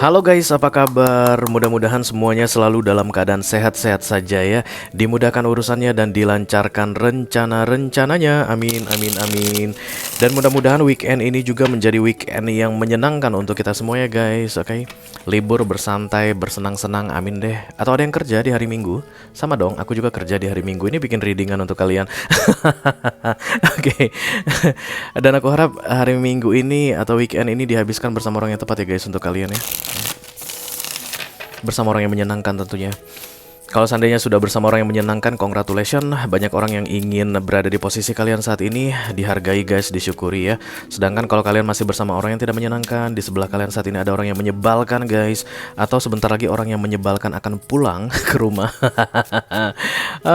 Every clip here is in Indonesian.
Halo guys, apa kabar? Mudah-mudahan semuanya selalu dalam keadaan sehat-sehat saja ya. Dimudahkan urusannya dan dilancarkan rencana-rencananya. Amin, amin, amin. Dan mudah-mudahan weekend ini juga menjadi weekend yang menyenangkan untuk kita semua ya guys. Oke, libur, bersantai, bersenang-senang, amin deh. Atau ada yang kerja di hari Minggu? Sama dong, aku juga kerja di hari Minggu. Ini bikin readingan untuk kalian. Oke. Dan aku harap hari Minggu ini atau weekend ini dihabiskan bersama orang yang tepat ya guys untuk kalian ya. Bersama orang yang menyenangkan tentunya. Kalau seandainya sudah bersama orang yang menyenangkan, congratulations. Banyak orang yang ingin berada di posisi kalian saat ini. Dihargai guys, disyukuri ya. Sedangkan kalau kalian masih bersama orang yang tidak menyenangkan, di sebelah kalian saat ini ada orang yang menyebalkan guys. Atau sebentar lagi orang yang menyebalkan akan pulang ke rumah.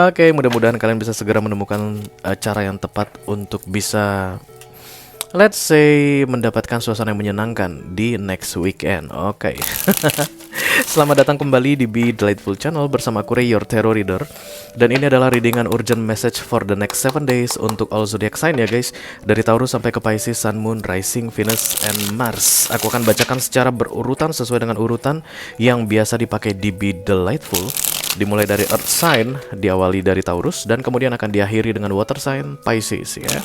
Oke, mudah-mudahan kalian bisa segera menemukan cara yang tepat untuk bisa, let's say, mendapatkan suasana yang menyenangkan di next weekend. Oke. Selamat datang kembali di Be Delightful Channel bersama aku Ray, your tarot reader. Dan ini adalah readingan urgent message for the next 7 days untuk all zodiac sign ya guys. Dari Taurus sampai ke Pisces, Sun, Moon, Rising, Venus, and Mars. Aku akan bacakan secara berurutan sesuai dengan urutan yang biasa dipakai di Be Delightful. Dimulai dari Earth sign, diawali dari Taurus, dan kemudian akan diakhiri dengan Water sign, Pisces ya.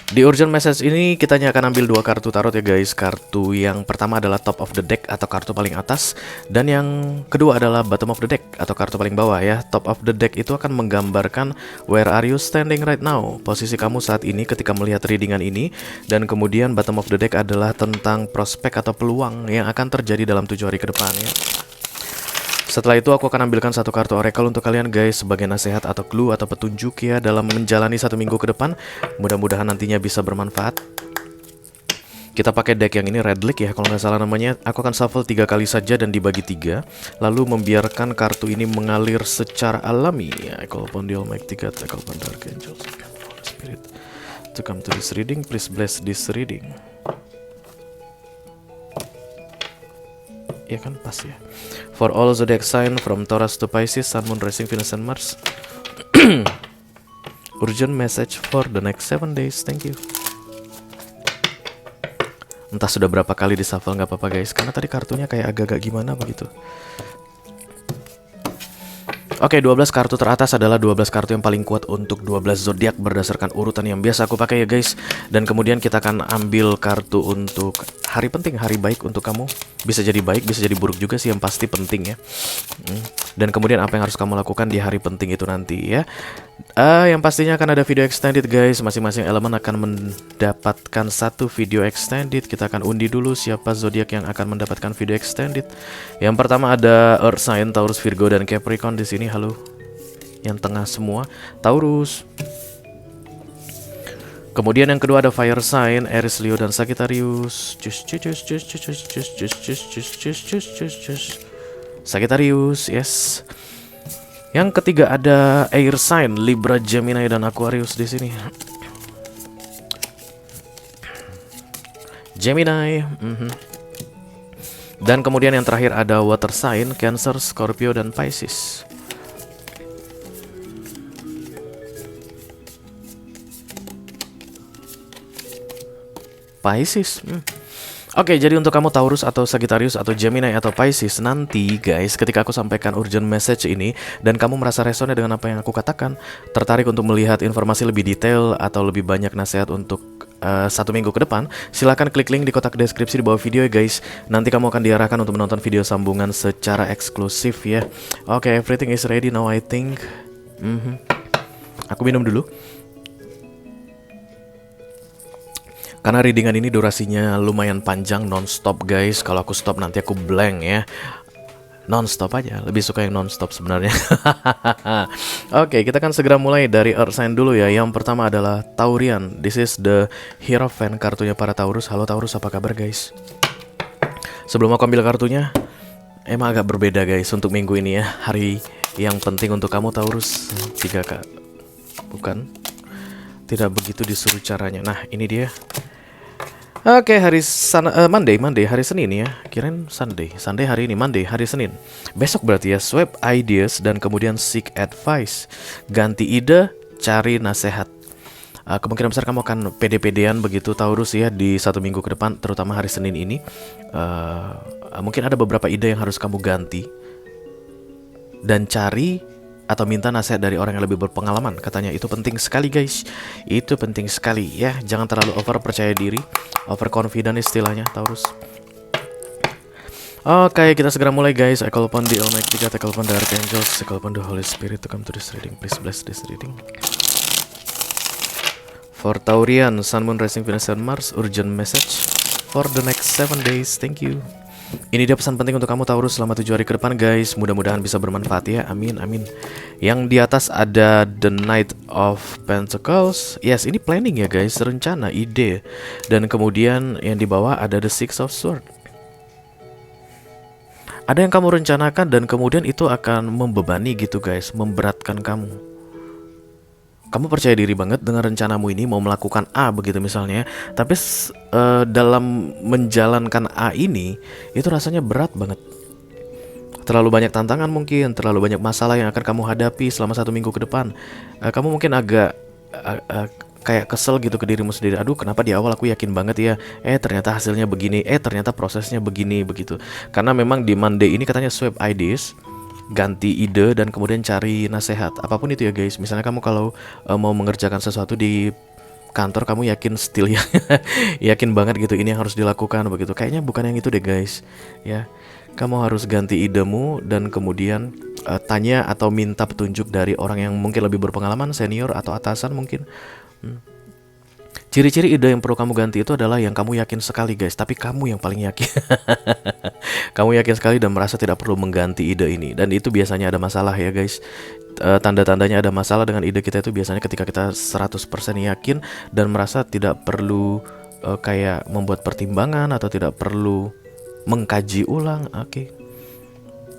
Di urgent message ini kita akan ambil 2 kartu tarot ya guys. Kartu yang pertama adalah top of the deck atau kartu paling atas, dan yang kedua adalah bottom of the deck atau kartu paling bawah ya. Top of the deck itu akan menggambarkan where are you standing right now, posisi kamu saat ini ketika melihat readingan ini. Dan kemudian bottom of the deck adalah tentang prospek atau peluang yang akan terjadi dalam 7 hari ke depan ya. Setelah itu aku akan ambilkan 1 kartu oracle untuk kalian guys sebagai nasihat atau clue atau petunjuk ya dalam menjalani 1 minggu ke depan. Mudah-mudahan nantinya bisa bermanfaat. Kita pakai deck yang ini, Red Lake ya kalau nggak salah namanya. Aku akan shuffle 3 kali saja dan dibagi 3, lalu membiarkan kartu ini mengalir secara alami ya. I call upon the Almighty God, I call upon the Archangels, Holy Spirit to come to this reading. Please bless this reading. Ya kan, pas ya. For all zodiac sign from Taurus to Pisces, Sun, Moon, Rising, Venus, and Mars. Urgent message for the next 7 days. Thank you. Entah sudah berapa kali di shuffle, nggak apa-apa guys, karena tadi kartunya kayak agak-agak gimana begitu. Oke, 12 kartu teratas adalah 12 kartu yang paling kuat untuk 12 zodiak berdasarkan urutan yang biasa aku pakai ya guys. Dan kemudian kita akan ambil kartu untuk hari penting, hari baik untuk kamu. Bisa jadi baik, bisa jadi buruk juga sih, yang pasti penting ya. Dan kemudian apa yang harus kamu lakukan di hari penting itu nanti ya. Yang pastinya akan ada video extended guys. Masing-masing elemen akan mendapatkan 1 video extended. Kita akan undi dulu siapa zodiak yang akan mendapatkan video extended. Yang pertama ada Earth sign, Taurus, Virgo, dan Capricorn di sini. Halo. Yang tengah semua Taurus. Kemudian yang kedua ada Fire sign, Aries, Leo, dan Sagittarius. Sagittarius, yes. Yang ketiga ada Air sign, Libra, Gemini, dan Aquarius di sini. Gemini. Dan kemudian yang terakhir ada Water sign, Cancer, Scorpio, dan Pisces. Pisces. Oke, jadi untuk kamu Taurus atau Sagittarius atau Gemini atau Pisces, nanti guys ketika aku sampaikan urgent message ini dan kamu merasa resonnya dengan apa yang aku katakan, tertarik untuk melihat informasi lebih detail atau lebih banyak nasihat untuk 1 minggu ke depan, silahkan klik link di kotak deskripsi di bawah video ya guys. Nanti kamu akan diarahkan untuk menonton video sambungan secara eksklusif ya. Oke, everything is ready now I think. Aku minum dulu. Karena readingan ini durasinya lumayan panjang, non-stop guys. Kalau aku stop nanti aku blank ya. Non-stop aja, lebih suka yang non-stop sebenarnya. Oke, kita akan segera mulai dari Earth sign dulu ya. Yang pertama adalah Taurian. This is the Hierophant, kartunya para Taurus. Halo Taurus, apa kabar guys? Sebelum aku ambil kartunya, emang agak berbeda guys untuk minggu ini ya. Hari yang penting untuk kamu Taurus. 3 bukan. Tidak begitu disuruh caranya. Nah, ini dia. Oke, Monday hari Senin ya. Kirain Sunday hari ini, Monday hari Senin. Besok berarti ya, swap ideas dan kemudian seek advice. Ganti ide, cari nasihat. Kemungkinan besar kamu akan pede-pedean begitu Taurus ya di 1 minggu ke depan, terutama hari Senin ini. Mungkin ada beberapa ide yang harus kamu ganti dan cari atau minta nasihat dari orang yang lebih berpengalaman. Katanya itu penting sekali guys. Itu penting sekali ya. Jangan terlalu over percaya diri, over confident istilahnya Taurus. Oke, kita segera mulai guys. I call upon the Almighty God, I call upon the Archangels, I call upon the Holy Spirit to come to this reading. Please bless this reading. For Taurian, Sun, Moon, Rising, Venus, and Mars, urgent message for the next 7 days. Thank you. Ini dia pesan penting untuk kamu Taurus selama 7 hari ke depan guys. Mudah-mudahan bisa bermanfaat ya. Amin, amin. Yang di atas ada The Knight of Pentacles. Yes, ini planning ya guys, rencana, ide. Dan kemudian yang di bawah ada The Six of Swords. Ada yang kamu rencanakan dan kemudian itu akan membebani gitu guys, memberatkan kamu. Kamu percaya diri banget dengan rencanamu ini mau melakukan A begitu misalnya, tapi dalam menjalankan A ini itu rasanya berat banget. Terlalu banyak tantangan mungkin, terlalu banyak masalah yang akan kamu hadapi selama 1 minggu ke depan. Kamu mungkin agak kayak kesel gitu ke dirimu sendiri. Aduh, kenapa di awal aku yakin banget ya, ternyata hasilnya begini, ternyata prosesnya begini begitu. Karena memang di Monday ini katanya swap ideas, ganti ide dan kemudian cari nasihat. Apapun itu ya guys. Misalnya kamu kalau mau mengerjakan sesuatu di kantor, kamu yakin still ya yakin banget gitu ini yang harus dilakukan begitu. Kayaknya bukan yang itu deh guys. Ya, kamu harus ganti idemu dan kemudian tanya atau minta petunjuk dari orang yang mungkin lebih berpengalaman, senior atau atasan mungkin. Ciri-ciri ide yang perlu kamu ganti itu adalah yang kamu yakin sekali guys, tapi kamu yang paling yakin. Kamu yakin sekali dan merasa tidak perlu mengganti ide ini. Dan itu biasanya ada masalah ya guys. Tanda-tandanya ada masalah dengan ide kita itu biasanya ketika kita 100% yakin dan merasa tidak perlu kayak membuat pertimbangan atau tidak perlu mengkaji ulang. Oke.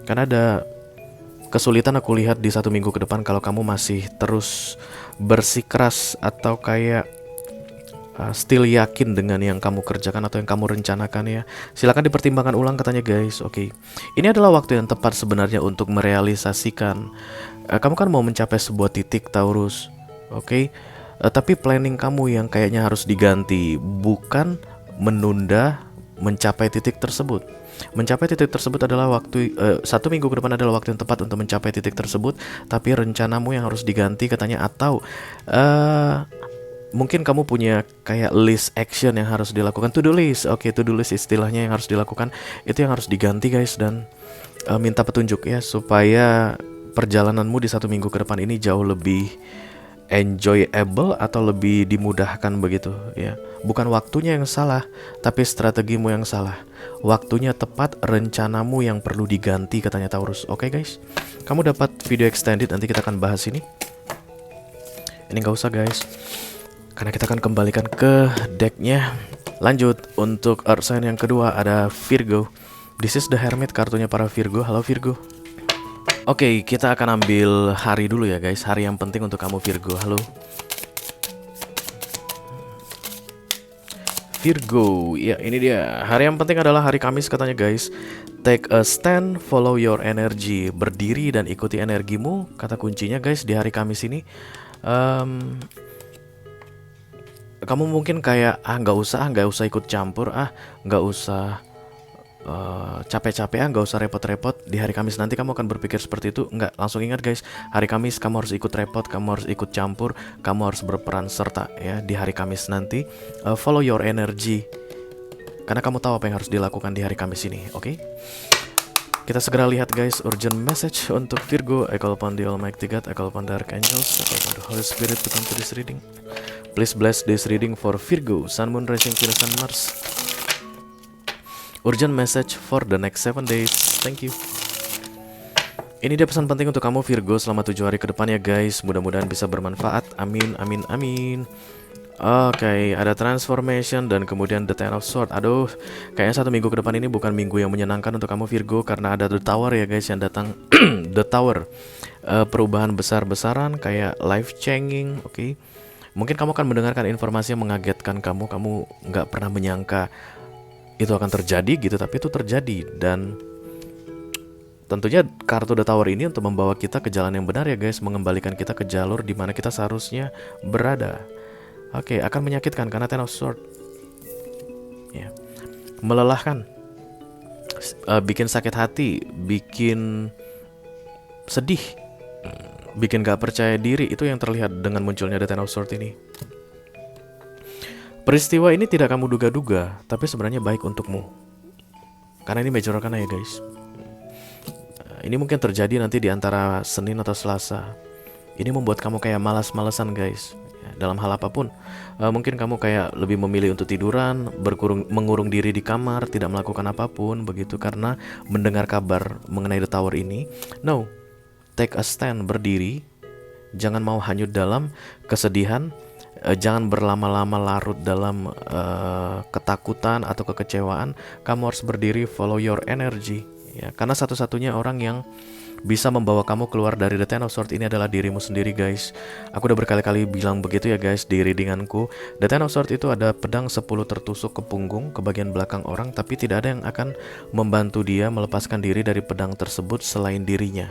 Karena ada kesulitan aku lihat di 1 minggu ke depan kalau kamu masih terus bersikeras atau kayak still yakin dengan yang kamu kerjakan atau yang kamu rencanakan ya. Silakan dipertimbangkan ulang katanya guys. Oke. Ini adalah waktu yang tepat sebenarnya untuk merealisasikan. Kamu kan mau mencapai sebuah titik Taurus. Oke. Tapi planning kamu yang kayaknya harus diganti, bukan menunda mencapai titik tersebut. Mencapai titik tersebut adalah waktu 1 minggu ke depan adalah waktu yang tepat untuk mencapai titik tersebut. Tapi rencanamu yang harus diganti katanya, atau mungkin kamu punya kayak list action yang harus dilakukan, to do list. Oke, to do list istilahnya yang harus dilakukan. Itu yang harus diganti guys. Dan minta petunjuk ya, supaya perjalananmu di 1 minggu ke depan ini jauh lebih enjoyable atau lebih dimudahkan begitu ya. Bukan waktunya yang salah, tapi strategimu yang salah. Waktunya tepat, rencanamu yang perlu diganti katanya Taurus. Oke guys, kamu dapat video extended, nanti kita akan bahas ini. Ini gak usah guys, karena kita akan kembalikan ke decknya. Lanjut, untuk Earth sign yang kedua ada Virgo. This is the Hermit, kartunya para Virgo. Halo Virgo. Oke, kita akan ambil hari dulu ya guys. Hari yang penting untuk kamu Virgo. Halo Virgo. Ya, ini dia. Hari yang penting adalah hari Kamis katanya guys. Take a stand, follow your energy. Berdiri dan ikuti energimu. Kata kuncinya guys di hari Kamis ini. Kamu mungkin kayak nggak usah ikut campur, nggak usah capek-capek, nggak usah repot-repot. Di hari Kamis nanti kamu akan berpikir seperti itu. Nggak, langsung ingat guys, hari Kamis kamu harus ikut repot, kamu harus ikut campur, kamu harus berperan serta ya di hari Kamis nanti. Follow your energy, karena kamu tahu apa yang harus dilakukan di hari Kamis ini. Oke? Kita segera lihat guys, urgent message untuk Virgo. I call upon the Almighty God, I call upon the Archangels, I call upon the Holy Spirit to come to this reading. Please bless this reading for Virgo, Sun, Moon, Rising, Venus, and Mars. Urgent message for the next 7 days. Thank you. Ini dia pesan penting untuk kamu Virgo selama 7 hari ke depan ya guys. Mudah-mudahan bisa bermanfaat. Amin, amin, amin. Oke, ada transformation dan kemudian the Ten of Swords. Aduh, kayaknya 1 minggu ke depan ini bukan minggu yang menyenangkan untuk kamu Virgo, karena ada the Tower ya guys yang datang. The Tower, perubahan besar-besaran kayak life changing. Oke. Mungkin kamu akan mendengarkan informasi yang mengagetkan kamu nggak pernah menyangka itu akan terjadi gitu, tapi itu terjadi. Dan tentunya kartu The Tower ini untuk membawa kita ke jalan yang benar ya guys, mengembalikan kita ke jalur di mana kita seharusnya berada. Oke, akan menyakitkan karena Ten of Swords ya, melelahkan, bikin sakit hati, bikin sedih, bikin gak percaya diri. Itu yang terlihat dengan munculnya The Ten of Swords ini. Peristiwa ini tidak kamu duga-duga, tapi sebenarnya baik untukmu, karena ini Major Arcana ya guys. Ini mungkin terjadi nanti di antara Senin atau Selasa. Ini membuat kamu kayak malas-malesan guys, dalam hal apapun. Mungkin kamu kayak lebih memilih untuk tiduran, mengurung diri di kamar, tidak melakukan apapun begitu karena mendengar kabar mengenai The Tower ini. No, take a stand, berdiri. Jangan mau hanyut dalam kesedihan. Jangan berlama-lama larut dalam ketakutan atau kekecewaan. Kamu harus berdiri, follow your energy ya, karena satu-satunya orang yang bisa membawa kamu keluar dari The Ten of Swords ini adalah dirimu sendiri guys. Aku udah berkali-kali bilang begitu ya guys di readinganku. The Ten of Swords itu ada pedang 10 tertusuk ke punggung, ke bagian belakang orang, tapi tidak ada yang akan membantu dia melepaskan diri dari pedang tersebut selain dirinya.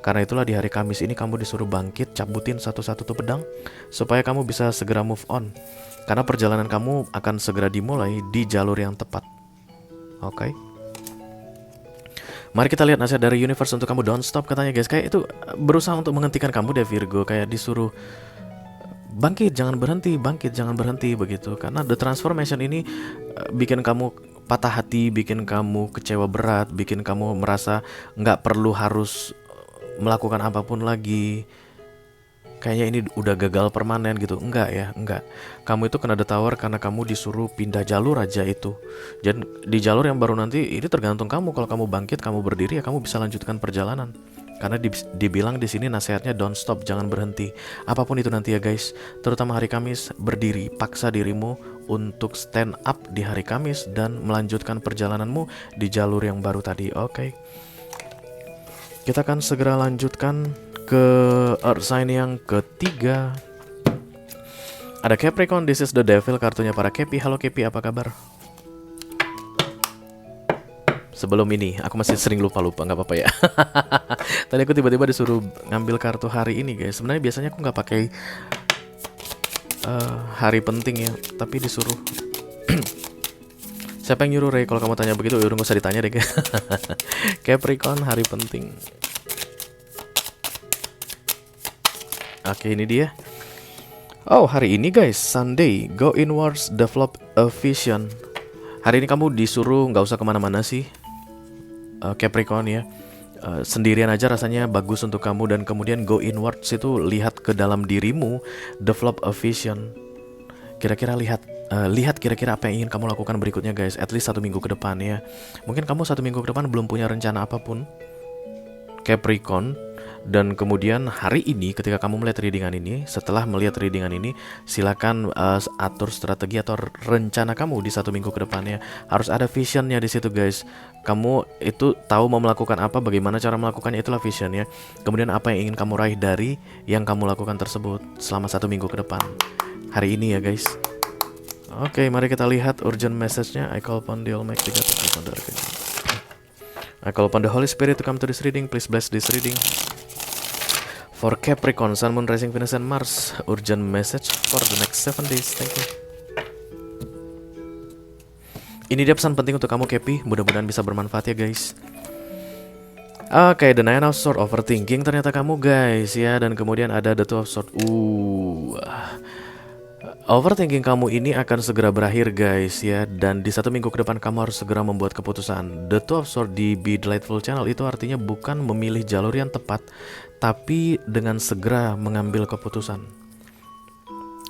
Karena itulah di hari Kamis ini kamu disuruh bangkit, cabutin satu-satu tuh pedang supaya kamu bisa segera move on. Karena perjalanan kamu akan segera dimulai di jalur yang tepat. Oke. Mari kita lihat nasihat dari universe untuk kamu. Don't stop katanya guys. Kayak itu berusaha untuk menghentikan kamu deh Virgo. Kayak disuruh bangkit, jangan berhenti, bangkit, jangan berhenti begitu. Karena the transformation ini bikin kamu patah hati, bikin kamu kecewa berat, bikin kamu merasa nggak perlu harus melakukan apapun lagi. Kayaknya ini udah gagal permanen gitu. Enggak ya, enggak. Kamu itu kena The Tower karena kamu disuruh pindah jalur aja itu. Dan di jalur yang baru nanti ini tergantung kamu. Kalau kamu bangkit, kamu berdiri ya kamu bisa lanjutkan perjalanan. Karena dibilang di sini nasihatnya don't stop, jangan berhenti. Apapun itu nanti ya guys. Terutama hari Kamis, berdiri, paksa dirimu untuk stand up di hari Kamis dan melanjutkan perjalananmu di jalur yang baru tadi. Oke. Kita akan segera lanjutkan ke Earth sign yang ketiga. Ada Capricorn, this is the devil, kartunya para Kepi. Halo Kepi, apa kabar? Sebelum ini, aku masih sering lupa-lupa, nggak apa-apa ya. Tadi aku tiba-tiba disuruh ngambil kartu hari ini guys. Sebenarnya biasanya aku nggak pakai hari penting ya, tapi disuruh. Siapa yang nyuruh Ray? Kalau kamu tanya begitu, udah nggak usah ditanya deh. Capricorn, hari penting. Oke, ini dia. Oh, hari ini guys, Sunday, go inwards, develop a vision. Hari ini kamu disuruh nggak usah kemana-mana sih, Capricorn ya. Sendirian aja rasanya bagus untuk kamu. Dan kemudian go inwards itu lihat ke dalam dirimu, develop a vision. Kira-kira lihat kira-kira apa yang ingin kamu lakukan berikutnya guys. At least 1 minggu ke depan ya. Mungkin kamu 1 minggu ke depan belum punya rencana apapun, Capricorn. Dan kemudian hari ini ketika kamu melihat readingan ini, setelah melihat readingan ini, silakan atur strategi atau rencana kamu di 1 minggu ke depannya. Harus ada visionnya di situ guys. Kamu itu tahu mau melakukan apa, bagaimana cara melakukannya, itulah visionnya. Kemudian apa yang ingin kamu raih dari yang kamu lakukan tersebut selama 1 minggu ke depan. Hari ini ya guys. Oke, mari kita lihat urgent message-nya. I call upon the Almighty God to come to I call upon the Holy Spirit to come to this reading. Please bless this reading. For Capricorn, Sun, Moon, Rising, Venus, and Mars, urgent message for the next 7 days. Thank you. Ini dia pesan penting untuk kamu Capi. Mudah-mudahan bisa bermanfaat ya guys. Oke, the Nine of Swords, overthinking ternyata kamu guys ya. Dan kemudian ada the Two of Swords. Overthinking kamu ini akan segera berakhir guys ya. Dan di 1 minggu ke depan kamu harus segera membuat keputusan. The Two of Swords di Be Delightful Channel itu artinya bukan memilih jalur yang tepat, tapi dengan segera mengambil keputusan.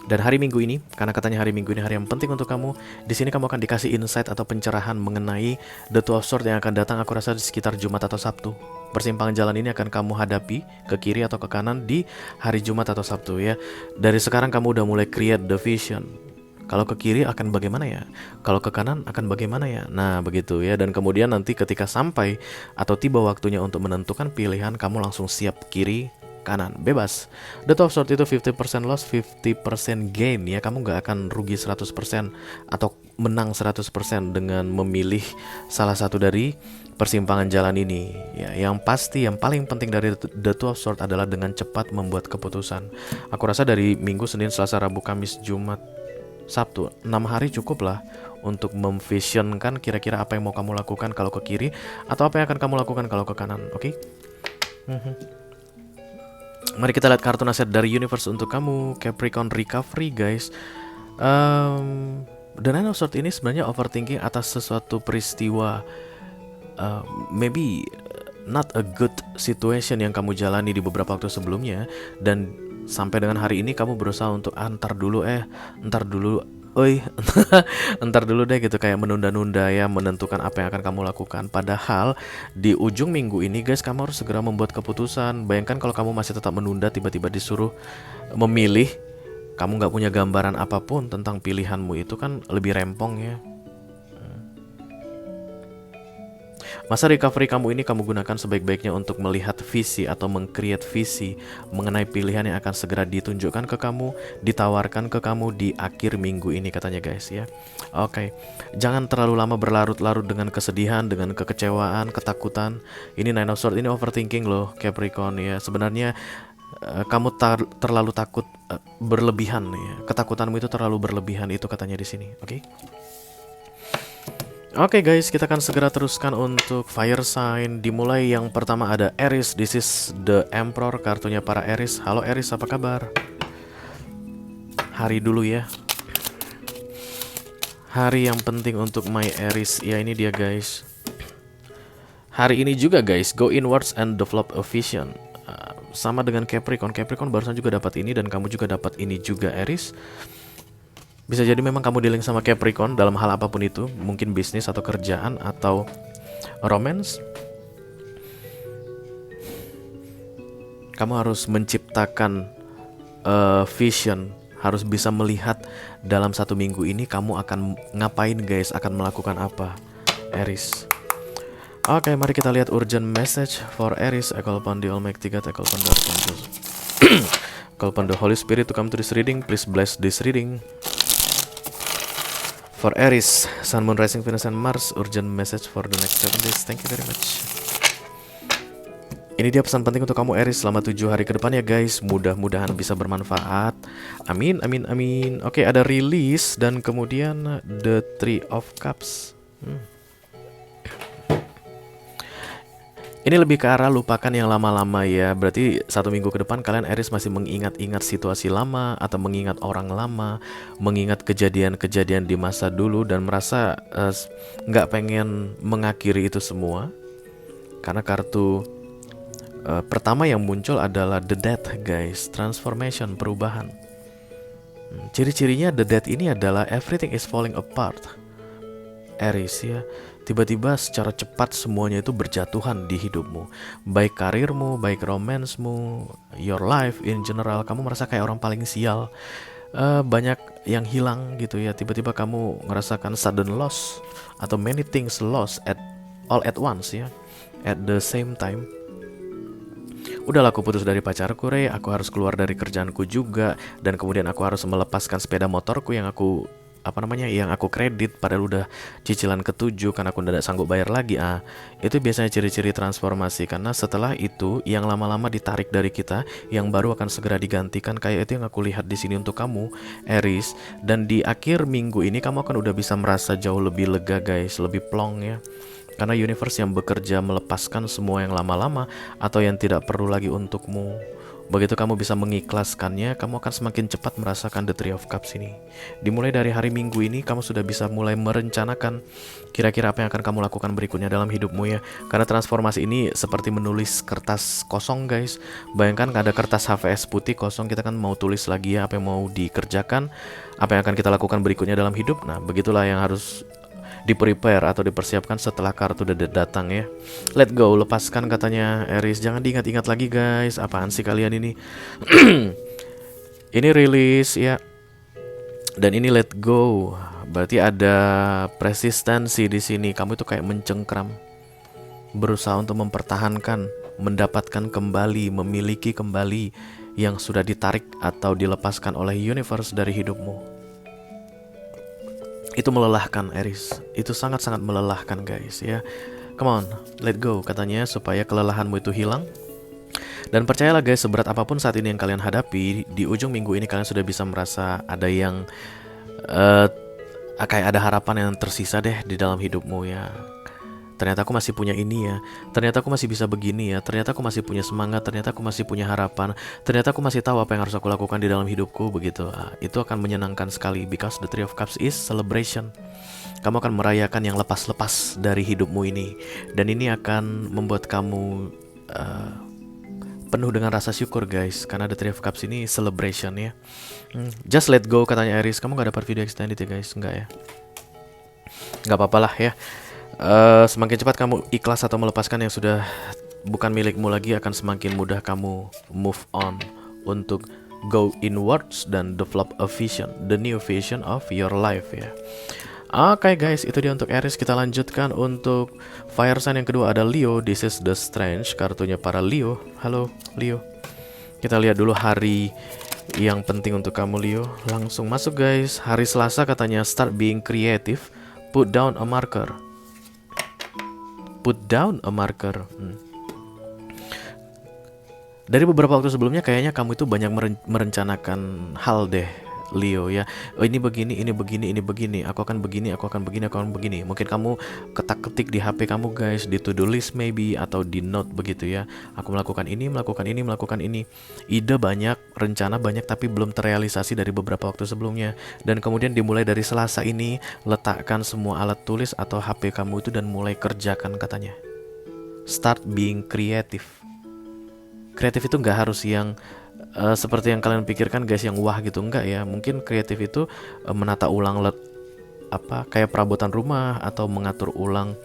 Dan hari Minggu ini, karena katanya hari Minggu ini hari yang penting untuk kamu, di sini kamu akan dikasih insight atau pencerahan mengenai The Two of Swords yang akan datang, aku rasa di sekitar Jumat atau Sabtu. Persimpangan jalan ini akan kamu hadapi ke kiri atau ke kanan di hari Jumat atau Sabtu ya. Dari sekarang kamu udah mulai create the vision. Kalau ke kiri akan bagaimana ya? Kalau ke kanan akan bagaimana ya? Nah begitu ya. Dan kemudian nanti ketika sampai atau tiba waktunya untuk menentukan pilihan, kamu langsung siap kiri kanan, bebas. The Two of Swords itu 50% loss, 50% gain ya. Kamu nggak akan rugi 100% atau menang 100% dengan memilih salah satu dari persimpangan jalan ini ya. Yang pasti yang paling penting dari The Two of Swords adalah dengan cepat membuat keputusan. Aku rasa dari Minggu, Senin, Selasa, Rabu, Kamis, Jumat, Sabtu, 6 hari cukup lah untuk memvisionkan kira-kira apa yang mau kamu lakukan kalau ke kiri, atau apa yang akan kamu lakukan kalau ke kanan. Oke? Mari kita lihat kartu nasihat dari universe untuk kamu, Capricorn recovery guys. The Nine of Swords ini sebenarnya overthinking atas sesuatu peristiwa, maybe not a good situation yang kamu jalani di beberapa waktu sebelumnya, dan sampai dengan hari ini kamu berusaha untuk ntar dulu ntar dulu deh gitu, kayak menunda-nunda ya, menentukan apa yang akan kamu lakukan. Padahal di ujung minggu ini guys, kamu harus segera membuat keputusan. Bayangkan kalau kamu masih tetap menunda, tiba-tiba disuruh memilih, kamu gak punya gambaran apapun tentang pilihanmu, itu kan lebih rempong ya. Masa recovery kamu ini kamu gunakan sebaik-baiknya untuk melihat visi atau meng-create visi mengenai pilihan yang akan segera ditunjukkan ke kamu, ditawarkan ke kamu di akhir minggu ini katanya guys ya. Oke. Jangan terlalu lama berlarut-larut dengan kesedihan, dengan kekecewaan, ketakutan. Ini Nine of Swords, ini overthinking loh Capricorn ya. Sebenarnya kamu terlalu takut berlebihan ya. Ketakutanmu itu terlalu berlebihan, itu katanya di sini. Oke. Oke guys, kita akan segera teruskan untuk fire sign. Dimulai yang pertama ada Aries. This is the Emperor, kartunya para Aries. Halo Aries, apa kabar? Hari dulu ya. Hari yang penting untuk my Aries. Ya ini dia guys. Hari ini juga guys, go inwards and develop a vision. Sama dengan Capricorn. Capricorn barusan juga dapat ini, dan kamu juga dapat ini juga Aries. Bisa jadi memang kamu dealing sama Capricorn dalam hal apapun itu, mungkin bisnis atau kerjaan atau romance. Kamu harus menciptakan vision, harus bisa melihat dalam satu minggu ini kamu akan ngapain guys, akan melakukan apa Aries. Oke, mari kita lihat urgent message for Aries. I call upon the Almighty God, I call upon the Archangel, call upon the Holy Spirit to come to this reading. Please bless this reading. For Aries, Sun, Moon, Rising, Venus, and Mars, urgent message for the next 7 days. Thank you very much. Ini dia pesan penting untuk kamu Aries selama 7 hari ke depan ya guys. Mudah-mudahan bisa bermanfaat. Amin, amin, amin. Oke, ada release dan kemudian the Three of Cups. Ini lebih ke arah lupakan yang lama-lama ya. Berarti 1 minggu ke depan kalian Aries masih mengingat-ingat situasi lama, atau mengingat orang lama, mengingat kejadian-kejadian di masa dulu, dan merasa nggak pengen mengakhiri itu semua. Karena kartu pertama yang muncul adalah The Death guys, transformation, perubahan. Ciri-cirinya The Death ini adalah everything is falling apart Aries ya. Tiba-tiba secara cepat semuanya itu berjatuhan di hidupmu, baik karirmu, baik romansmu, your life in general. Kamu merasa kayak orang paling sial, banyak yang hilang gitu ya. Tiba-tiba kamu ngerasakan sudden loss atau many things lost all at once ya, at the same time. Udahlah, aku putus dari pacarku Rey, aku harus keluar dari kerjaanku juga, dan kemudian aku harus melepaskan sepeda motorku yang aku kredit, padahal udah cicilan ke-7 karena aku tidak sanggup bayar lagi. Itu biasanya ciri-ciri transformasi, karena setelah itu yang lama-lama ditarik dari kita, yang baru akan segera digantikan. Kayak itu yang aku lihat di sini untuk kamu Aries. Dan di akhir minggu ini kamu akan udah bisa merasa jauh lebih lega guys, lebih plong ya. Karena universe yang bekerja melepaskan semua yang lama-lama atau yang tidak perlu lagi untukmu. Begitu kamu bisa mengikhlaskannya, kamu akan semakin cepat merasakan the Three of Cups ini. Dimulai dari hari Minggu ini, kamu sudah bisa mulai merencanakan kira-kira apa yang akan kamu lakukan berikutnya dalam hidupmu ya. Karena transformasi ini seperti menulis kertas kosong guys. Bayangkan ada kertas HVS putih kosong, kita kan mau tulis lagi ya apa yang mau dikerjakan, apa yang akan kita lakukan berikutnya dalam hidup. Nah, begitulah yang harus di-prepare atau dipersiapkan setelah kartu datang ya. Let go, lepaskan katanya Aries. Jangan diingat-ingat lagi guys. Apaan sih kalian ini? Ini release ya. Dan ini let go. Berarti ada persistensi di sini. Kamu itu kayak mencengkram, berusaha untuk mempertahankan mendapatkan kembali, memiliki kembali yang sudah ditarik atau dilepaskan oleh universe dari hidupmu. Itu melelahkan, Aries. Itu sangat-sangat melelahkan, guys, ya. Come on, let go katanya, supaya kelelahanmu itu hilang. Dan percayalah guys, seberat apapun saat ini yang kalian hadapi, di ujung minggu ini kalian sudah bisa merasa ada yang kayak ada harapan yang tersisa deh di dalam hidupmu ya. Ternyata aku masih punya ini ya. Ternyata aku masih bisa begini ya. Ternyata aku masih punya semangat. Ternyata aku masih punya harapan. Ternyata aku masih tahu apa yang harus aku lakukan di dalam hidupku, begitu. Itu akan menyenangkan sekali, because the Three of Cups is celebration. Kamu akan merayakan yang lepas-lepas dari hidupmu ini, dan ini akan membuat kamu penuh dengan rasa syukur guys, karena The Three of Cups ini celebration ya. Just let go katanya Aries. Kamu gak dapat video extended ya guys? Enggak ya? Gak apa-apa lah ya. Semakin cepat kamu ikhlas atau melepaskan yang sudah bukan milikmu lagi, akan semakin mudah kamu move on untuk go inwards dan develop a vision, the new vision of your life ya. Oke guys, itu dia untuk Aries. Kita lanjutkan untuk fire sign yang kedua, ada Leo. This is the Strange, kartunya para Leo. Halo Leo. Kita lihat dulu hari yang penting untuk kamu Leo. Langsung masuk guys. Hari Selasa katanya start being creative, put down a marker. Put down a marker. Dari beberapa waktu sebelumnya kayaknya kamu itu banyak merencanakan hal deh Leo ya. Oh, ini begini, ini begini, ini begini. Aku akan begini, aku akan begini, aku akan begini. Mungkin kamu ketik di HP kamu guys, di to-do list maybe, atau di note begitu ya. Aku melakukan ini, melakukan ini, melakukan ini. Ide banyak, rencana banyak, tapi belum terrealisasi dari beberapa waktu sebelumnya. Dan kemudian dimulai dari Selasa ini, letakkan semua alat tulis atau HP kamu itu dan mulai kerjakan katanya. Start being creative. Kreatif itu nggak harus yang seperti yang kalian pikirkan guys, yang wah gitu, enggak ya. Mungkin kreatif itu menata ulang kayak perabotan rumah, atau mengatur ulang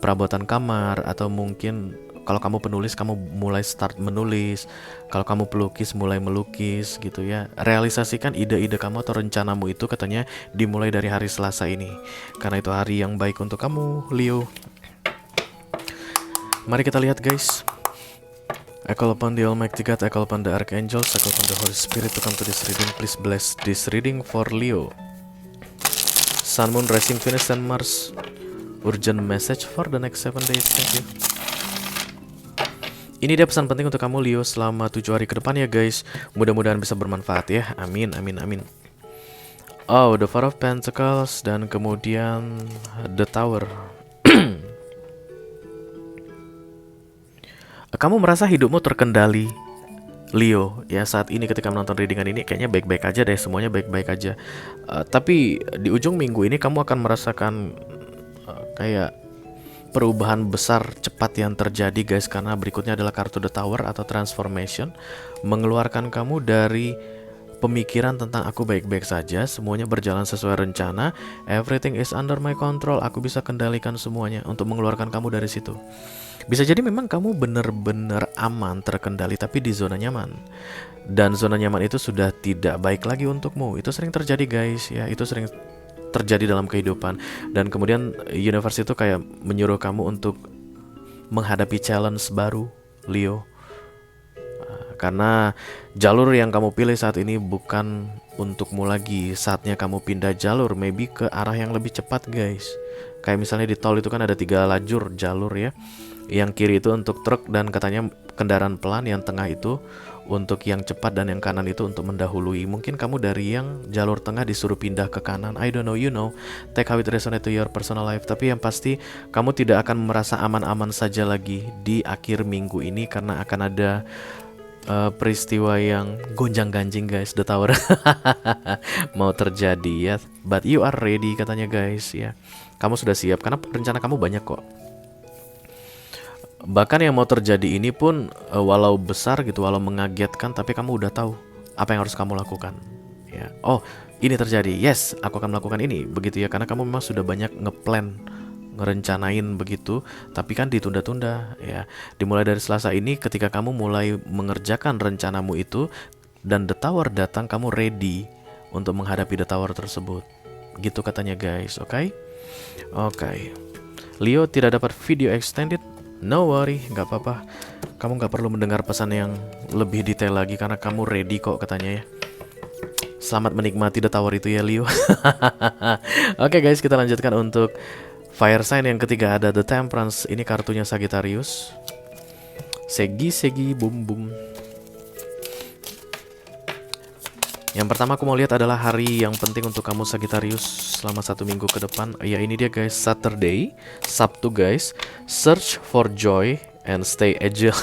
perabotan kamar, atau mungkin kalau kamu penulis kamu mulai start menulis, kalau kamu pelukis mulai melukis gitu ya. Realisasikan ide-ide kamu atau rencanamu itu katanya dimulai dari hari Selasa ini, karena itu hari yang baik untuk kamu Leo. Mari kita lihat guys. I call upon the Almighty God, I call upon the Archangels, I call upon the Holy Spirit to come to this reading. Please bless this reading for Leo. Sun, Moon, Rising, Venus, and Mars. Urgent message for the next 7 days. Thank you. Ini dia pesan penting untuk kamu Leo selama 7 hari ke depan ya guys. Mudah-mudahan bisa bermanfaat ya. Amin, amin, amin. Oh, the Four of Pentacles dan kemudian the Tower. Kamu merasa hidupmu terkendali Leo ya saat ini ketika menonton readingan ini, kayaknya baik-baik aja deh, semuanya baik-baik aja. Tapi di ujung minggu ini kamu akan merasakan kayak perubahan besar cepat yang terjadi guys, karena berikutnya adalah kartu The Tower atau transformation, mengeluarkan kamu dari pemikiran tentang aku baik-baik saja, semuanya berjalan sesuai rencana, everything is under my control, aku bisa kendalikan semuanya, untuk mengeluarkan kamu dari situ. Bisa jadi memang kamu benar-benar aman, terkendali, tapi di zona nyaman. Dan zona nyaman itu sudah tidak baik lagi untukmu. Itu sering terjadi guys ya, itu sering terjadi dalam kehidupan. Dan kemudian universe itu kayak menyuruh kamu untuk menghadapi challenge baru Leo. Karena jalur yang kamu pilih saat ini bukan untukmu lagi. Saatnya kamu pindah jalur, maybe ke arah yang lebih cepat guys. Kayak misalnya di tol itu kan ada 3 lajur jalur ya. Yang kiri itu untuk truk dan katanya kendaraan pelan, yang tengah itu untuk yang cepat, dan yang kanan itu untuk mendahului. Mungkin kamu dari yang jalur tengah disuruh pindah ke kanan. I don't know, you know. Take how it resonate to your personal life. Tapi yang pasti kamu tidak akan merasa aman-aman saja lagi di akhir minggu ini, karena akan ada peristiwa yang gonjang-ganjing guys, The Tower mau terjadi ya. But you are ready katanya guys ya. Kamu sudah siap karena rencana kamu banyak kok. Bahkan yang mau terjadi ini pun walau besar gitu, walau mengagetkan, tapi kamu udah tahu apa yang harus kamu lakukan ya. Oh, ini terjadi, yes, aku akan melakukan ini, begitu ya. Karena kamu memang sudah banyak ngeplan, ngerencanain begitu, tapi kan ditunda-tunda ya. Dimulai dari Selasa ini, ketika kamu mulai mengerjakan rencanamu itu dan The Tower datang, kamu ready untuk menghadapi The Tower tersebut, gitu katanya guys. Oke. Leo tidak dapat video extended, no worry, nggak apa-apa. Kamu nggak perlu mendengar pesan yang lebih detail lagi karena kamu ready kok katanya ya. Selamat menikmati the tower itu ya Leo. Oke guys, kita lanjutkan untuk fire sign yang ketiga ada the Temperance. Ini kartunya Sagittarius. Segi bum bum. Yang pertama aku mau lihat adalah hari yang penting untuk kamu Sagittarius selama 1 minggu ke depan. Ya ini dia guys, Saturday, Sabtu guys. Search for joy and stay agile.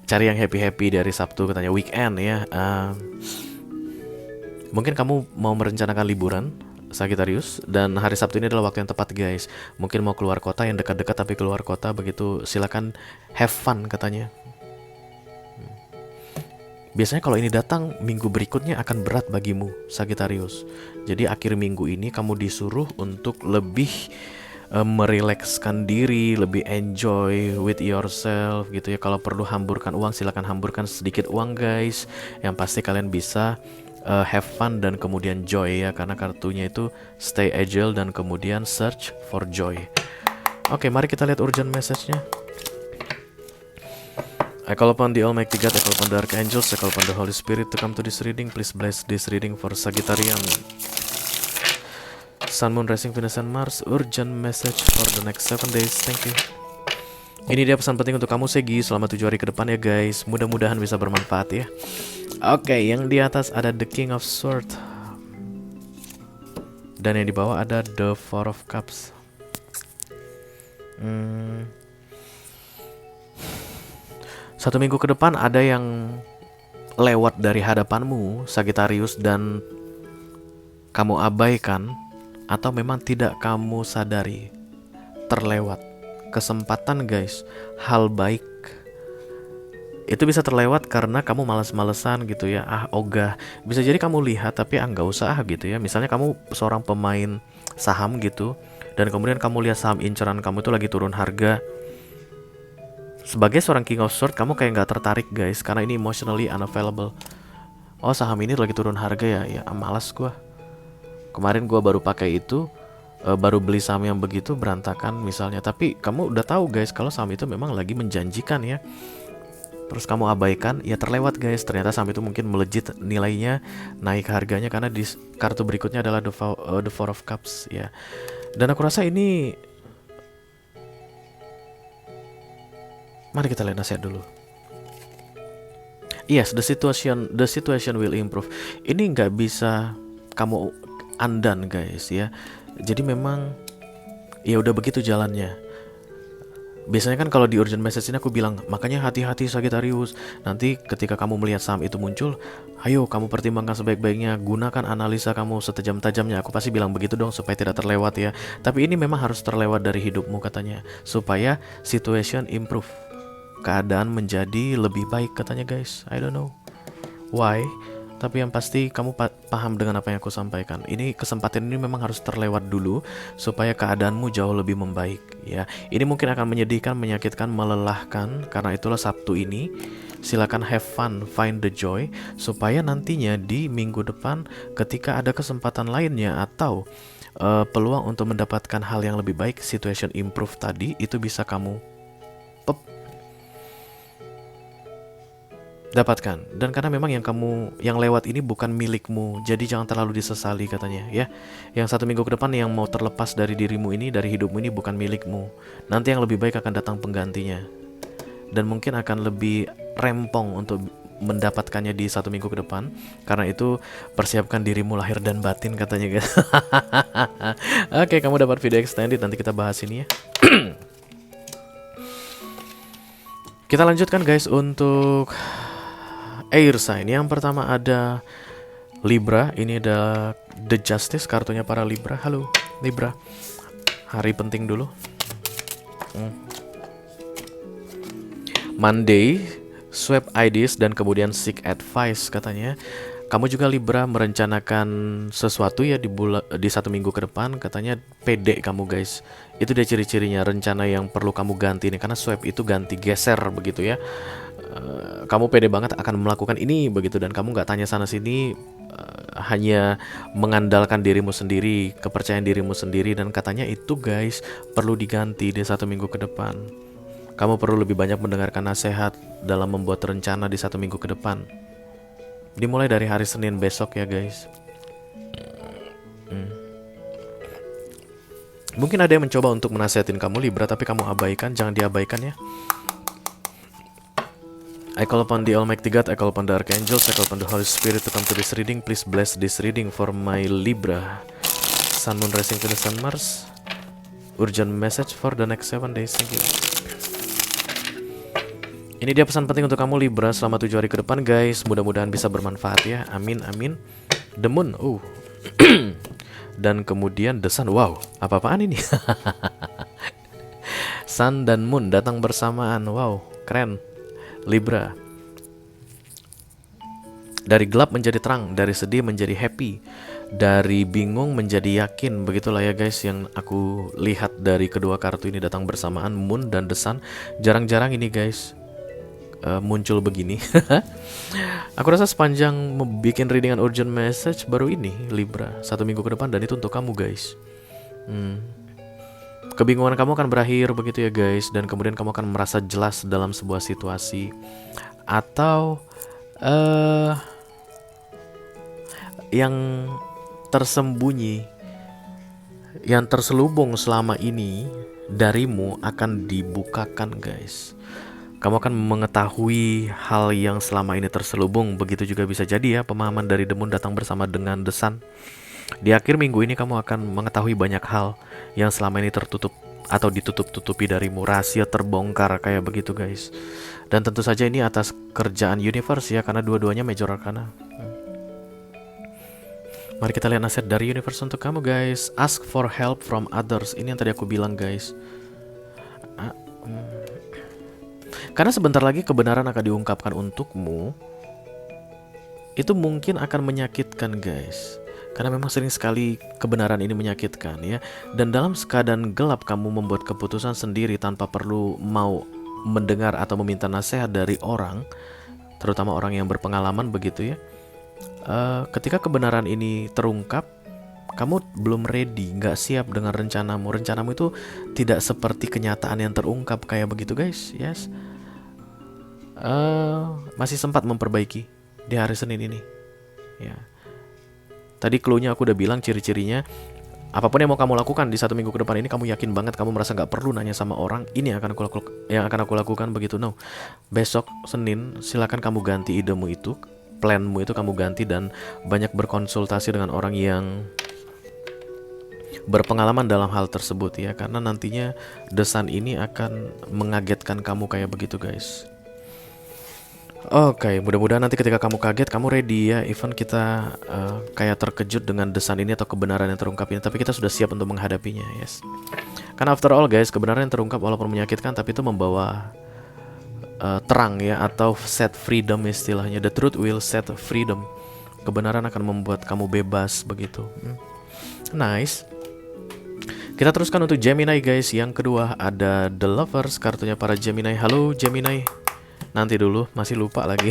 Cari yang happy-happy dari Sabtu katanya, weekend ya. Mungkin kamu mau merencanakan liburan Sagittarius, dan hari Sabtu ini adalah waktu yang tepat guys. Mungkin mau keluar kota, yang dekat-dekat tapi keluar kota begitu, silakan have fun katanya. Biasanya kalau ini datang, minggu berikutnya akan berat bagimu Sagittarius. Jadi akhir minggu ini kamu disuruh untuk lebih merilekskan diri, lebih enjoy with yourself gitu ya. Kalau perlu hamburkan uang, silakan hamburkan sedikit uang guys. Yang pasti kalian bisa have fun dan kemudian joy ya, karena kartunya itu stay agile dan kemudian search for joy. Oke, mari kita lihat urgent message-nya. I call upon the Almighty God, I call upon the Archangels, I call upon the Holy Spirit to come to this reading. Please bless this reading for Sagittarian. Sun, Moon, Rising, Venus, and Mars. Urgent message for the next 7 days. Thank you. Ini dia pesan penting untuk kamu Segi selama 7 hari ke depan ya guys. Mudah-mudahan bisa bermanfaat ya. Oke, yang di atas ada the King of Swords. Dan yang di bawah ada the Four of Cups. 1 minggu ke depan ada yang lewat dari hadapanmu Sagittarius dan kamu abaikan, atau memang tidak kamu sadari terlewat. Kesempatan guys, hal baik itu bisa terlewat karena kamu malas-malesan gitu ya. Ogah. Bisa jadi kamu lihat tapi nggak usah gitu ya. Misalnya kamu seorang pemain saham gitu, dan kemudian kamu lihat saham inceran kamu itu lagi turun harga. Sebagai seorang King of Swords, kamu kayak nggak tertarik guys, karena ini emotionally unavailable. Oh, saham ini lagi turun harga ya, ya malas gua. Kemarin gua baru pakai itu, baru beli saham yang begitu berantakan misalnya. Tapi kamu udah tahu guys kalau saham itu memang lagi menjanjikan ya. Terus kamu abaikan, ya terlewat guys. Ternyata saham itu mungkin melejit nilainya, naik harganya karena di kartu berikutnya adalah the Four of Cups ya. Dan aku rasa ini, mari kita lihat nasihat dulu. Yes, the situation will improve. Ini nggak bisa kamu undan guys ya. Jadi memang ya udah begitu jalannya. Biasanya kan kalau di urgent message ini aku bilang, makanya hati-hati Sagittarius. Nanti ketika kamu melihat saham itu muncul, ayo kamu pertimbangkan sebaik-baiknya, gunakan analisa kamu setajam-tajamnya. Aku pasti bilang begitu dong supaya tidak terlewat ya. Tapi ini memang harus terlewat dari hidupmu katanya, supaya situation improve, keadaan menjadi lebih baik katanya guys. I don't know why, tapi yang pasti kamu paham dengan apa yang aku sampaikan. Ini kesempatan ini memang harus terlewat dulu supaya keadaanmu jauh lebih membaik ya. Ini mungkin akan menyedihkan, menyakitkan, melelahkan. Karena itulah Sabtu ini silakan have fun, find the joy, supaya nantinya di minggu depan ketika ada kesempatan lainnya atau peluang untuk mendapatkan hal yang lebih baik, situation improve tadi, itu bisa kamu dapatkan. Dan karena memang yang lewat ini bukan milikmu, jadi jangan terlalu disesali katanya ya. Yang 1 minggu ke depan yang mau terlepas dari dirimu ini, dari hidupmu ini bukan milikmu. Nanti yang lebih baik akan datang penggantinya, dan mungkin akan lebih rempong untuk mendapatkannya di 1 minggu ke depan. Karena itu persiapkan dirimu lahir dan batin katanya guys. Oke, kamu dapat video extended, nanti kita bahas ini ya. Kita lanjutkan guys untuk air sign. Yang pertama ada Libra. Ini ada The Justice, kartunya para Libra. Halo Libra, hari penting dulu. Monday, swap ideas dan kemudian seek advice katanya. Kamu juga Libra merencanakan sesuatu ya di 1 minggu ke depan. Katanya pede kamu guys. Itu dia ciri-cirinya, rencana yang perlu kamu ganti nih. Karena swap itu ganti, geser begitu ya. Kamu pede banget akan melakukan ini begitu, dan kamu nggak tanya sana sini, hanya mengandalkan dirimu sendiri, kepercayaan dirimu sendiri, dan katanya itu guys perlu diganti di 1 minggu ke depan. Kamu perlu lebih banyak mendengarkan nasihat dalam membuat rencana di 1 minggu ke depan. Dimulai dari hari Senin besok ya guys. Mungkin ada yang mencoba untuk menasihatin kamu Libra, tapi kamu abaikan, jangan diabaikan ya. I call upon the Almighty God, I call upon the Archangels, I call upon the Holy Spirit to come to this reading. Please bless this reading for my Libra. Sun, Moon, Rising, Venus, and Mars. Urgent message for the next 7 days. Thank you. Ini dia pesan penting untuk kamu Libra selama 7 hari ke depan guys. Mudah-mudahan bisa bermanfaat ya. Amin, amin. The Moon, dan kemudian The Sun. Wow, apa-apaan ini? Sun dan Moon datang bersamaan. Wow, keren. Libra, dari gelap menjadi terang, dari sedih menjadi happy, dari bingung menjadi yakin. Begitulah ya guys yang aku lihat dari kedua kartu ini datang bersamaan, Moon dan The Sun. Jarang-jarang ini guys muncul begini. Aku rasa sepanjang bikin readingan urgent message baru ini Libra 1 minggu ke depan, dan itu untuk kamu guys. Kebingungan kamu akan berakhir begitu ya guys, dan kemudian kamu akan merasa jelas dalam sebuah situasi, atau yang tersembunyi, yang terselubung selama ini darimu akan dibukakan guys. Kamu akan mengetahui hal yang selama ini terselubung. Begitu juga bisa jadi ya pemahaman dari The Moon datang bersama dengan The Sun. Di akhir minggu ini kamu akan mengetahui banyak hal yang selama ini tertutup atau ditutup-tutupi darimu. Rahasia terbongkar kayak begitu guys. Dan tentu saja ini atas kerjaan universe ya, karena dua-duanya major arcana. Mari kita lihat nasihat dari universe untuk kamu guys. Ask for help from others. Ini yang tadi aku bilang guys. Karena sebentar lagi kebenaran akan diungkapkan untukmu. Itu mungkin akan menyakitkan guys, karena memang sering sekali kebenaran ini menyakitkan ya. Dan dalam keadaan gelap kamu membuat keputusan sendiri tanpa perlu mau mendengar atau meminta nasihat dari orang, terutama orang yang berpengalaman begitu ya. Ketika kebenaran ini terungkap, kamu belum ready, nggak siap dengan rencanamu. Rencanamu itu tidak seperti kenyataan yang terungkap kayak begitu guys. Yes. Masih sempat memperbaiki di hari Senin ini ya. Tadi clue-nya aku udah bilang, ciri-cirinya apapun yang mau kamu lakukan di 1 minggu ke depan ini, kamu yakin banget, kamu merasa gak perlu nanya sama orang. Ini yang akan aku lakukan begitu. No, besok Senin silakan kamu ganti idemu itu, planmu itu kamu ganti, dan banyak berkonsultasi dengan orang yang berpengalaman dalam hal tersebut ya, karena nantinya The Sun ini akan mengagetkan kamu kayak begitu guys. Oke, mudah-mudahan nanti ketika kamu kaget, kamu ready ya. Even kita kayak terkejut dengan The Sun ini atau kebenaran yang terungkap ini, tapi kita sudah siap untuk menghadapinya, yes. Karena after all guys, kebenaran yang terungkap walaupun menyakitkan, tapi itu membawa terang ya, atau set freedom istilahnya. The truth will set freedom. Kebenaran akan membuat kamu bebas begitu. Nice. Kita teruskan untuk Gemini guys. Yang kedua ada The Lovers, kartunya para Gemini. Halo Gemini. Nanti dulu, masih lupa lagi.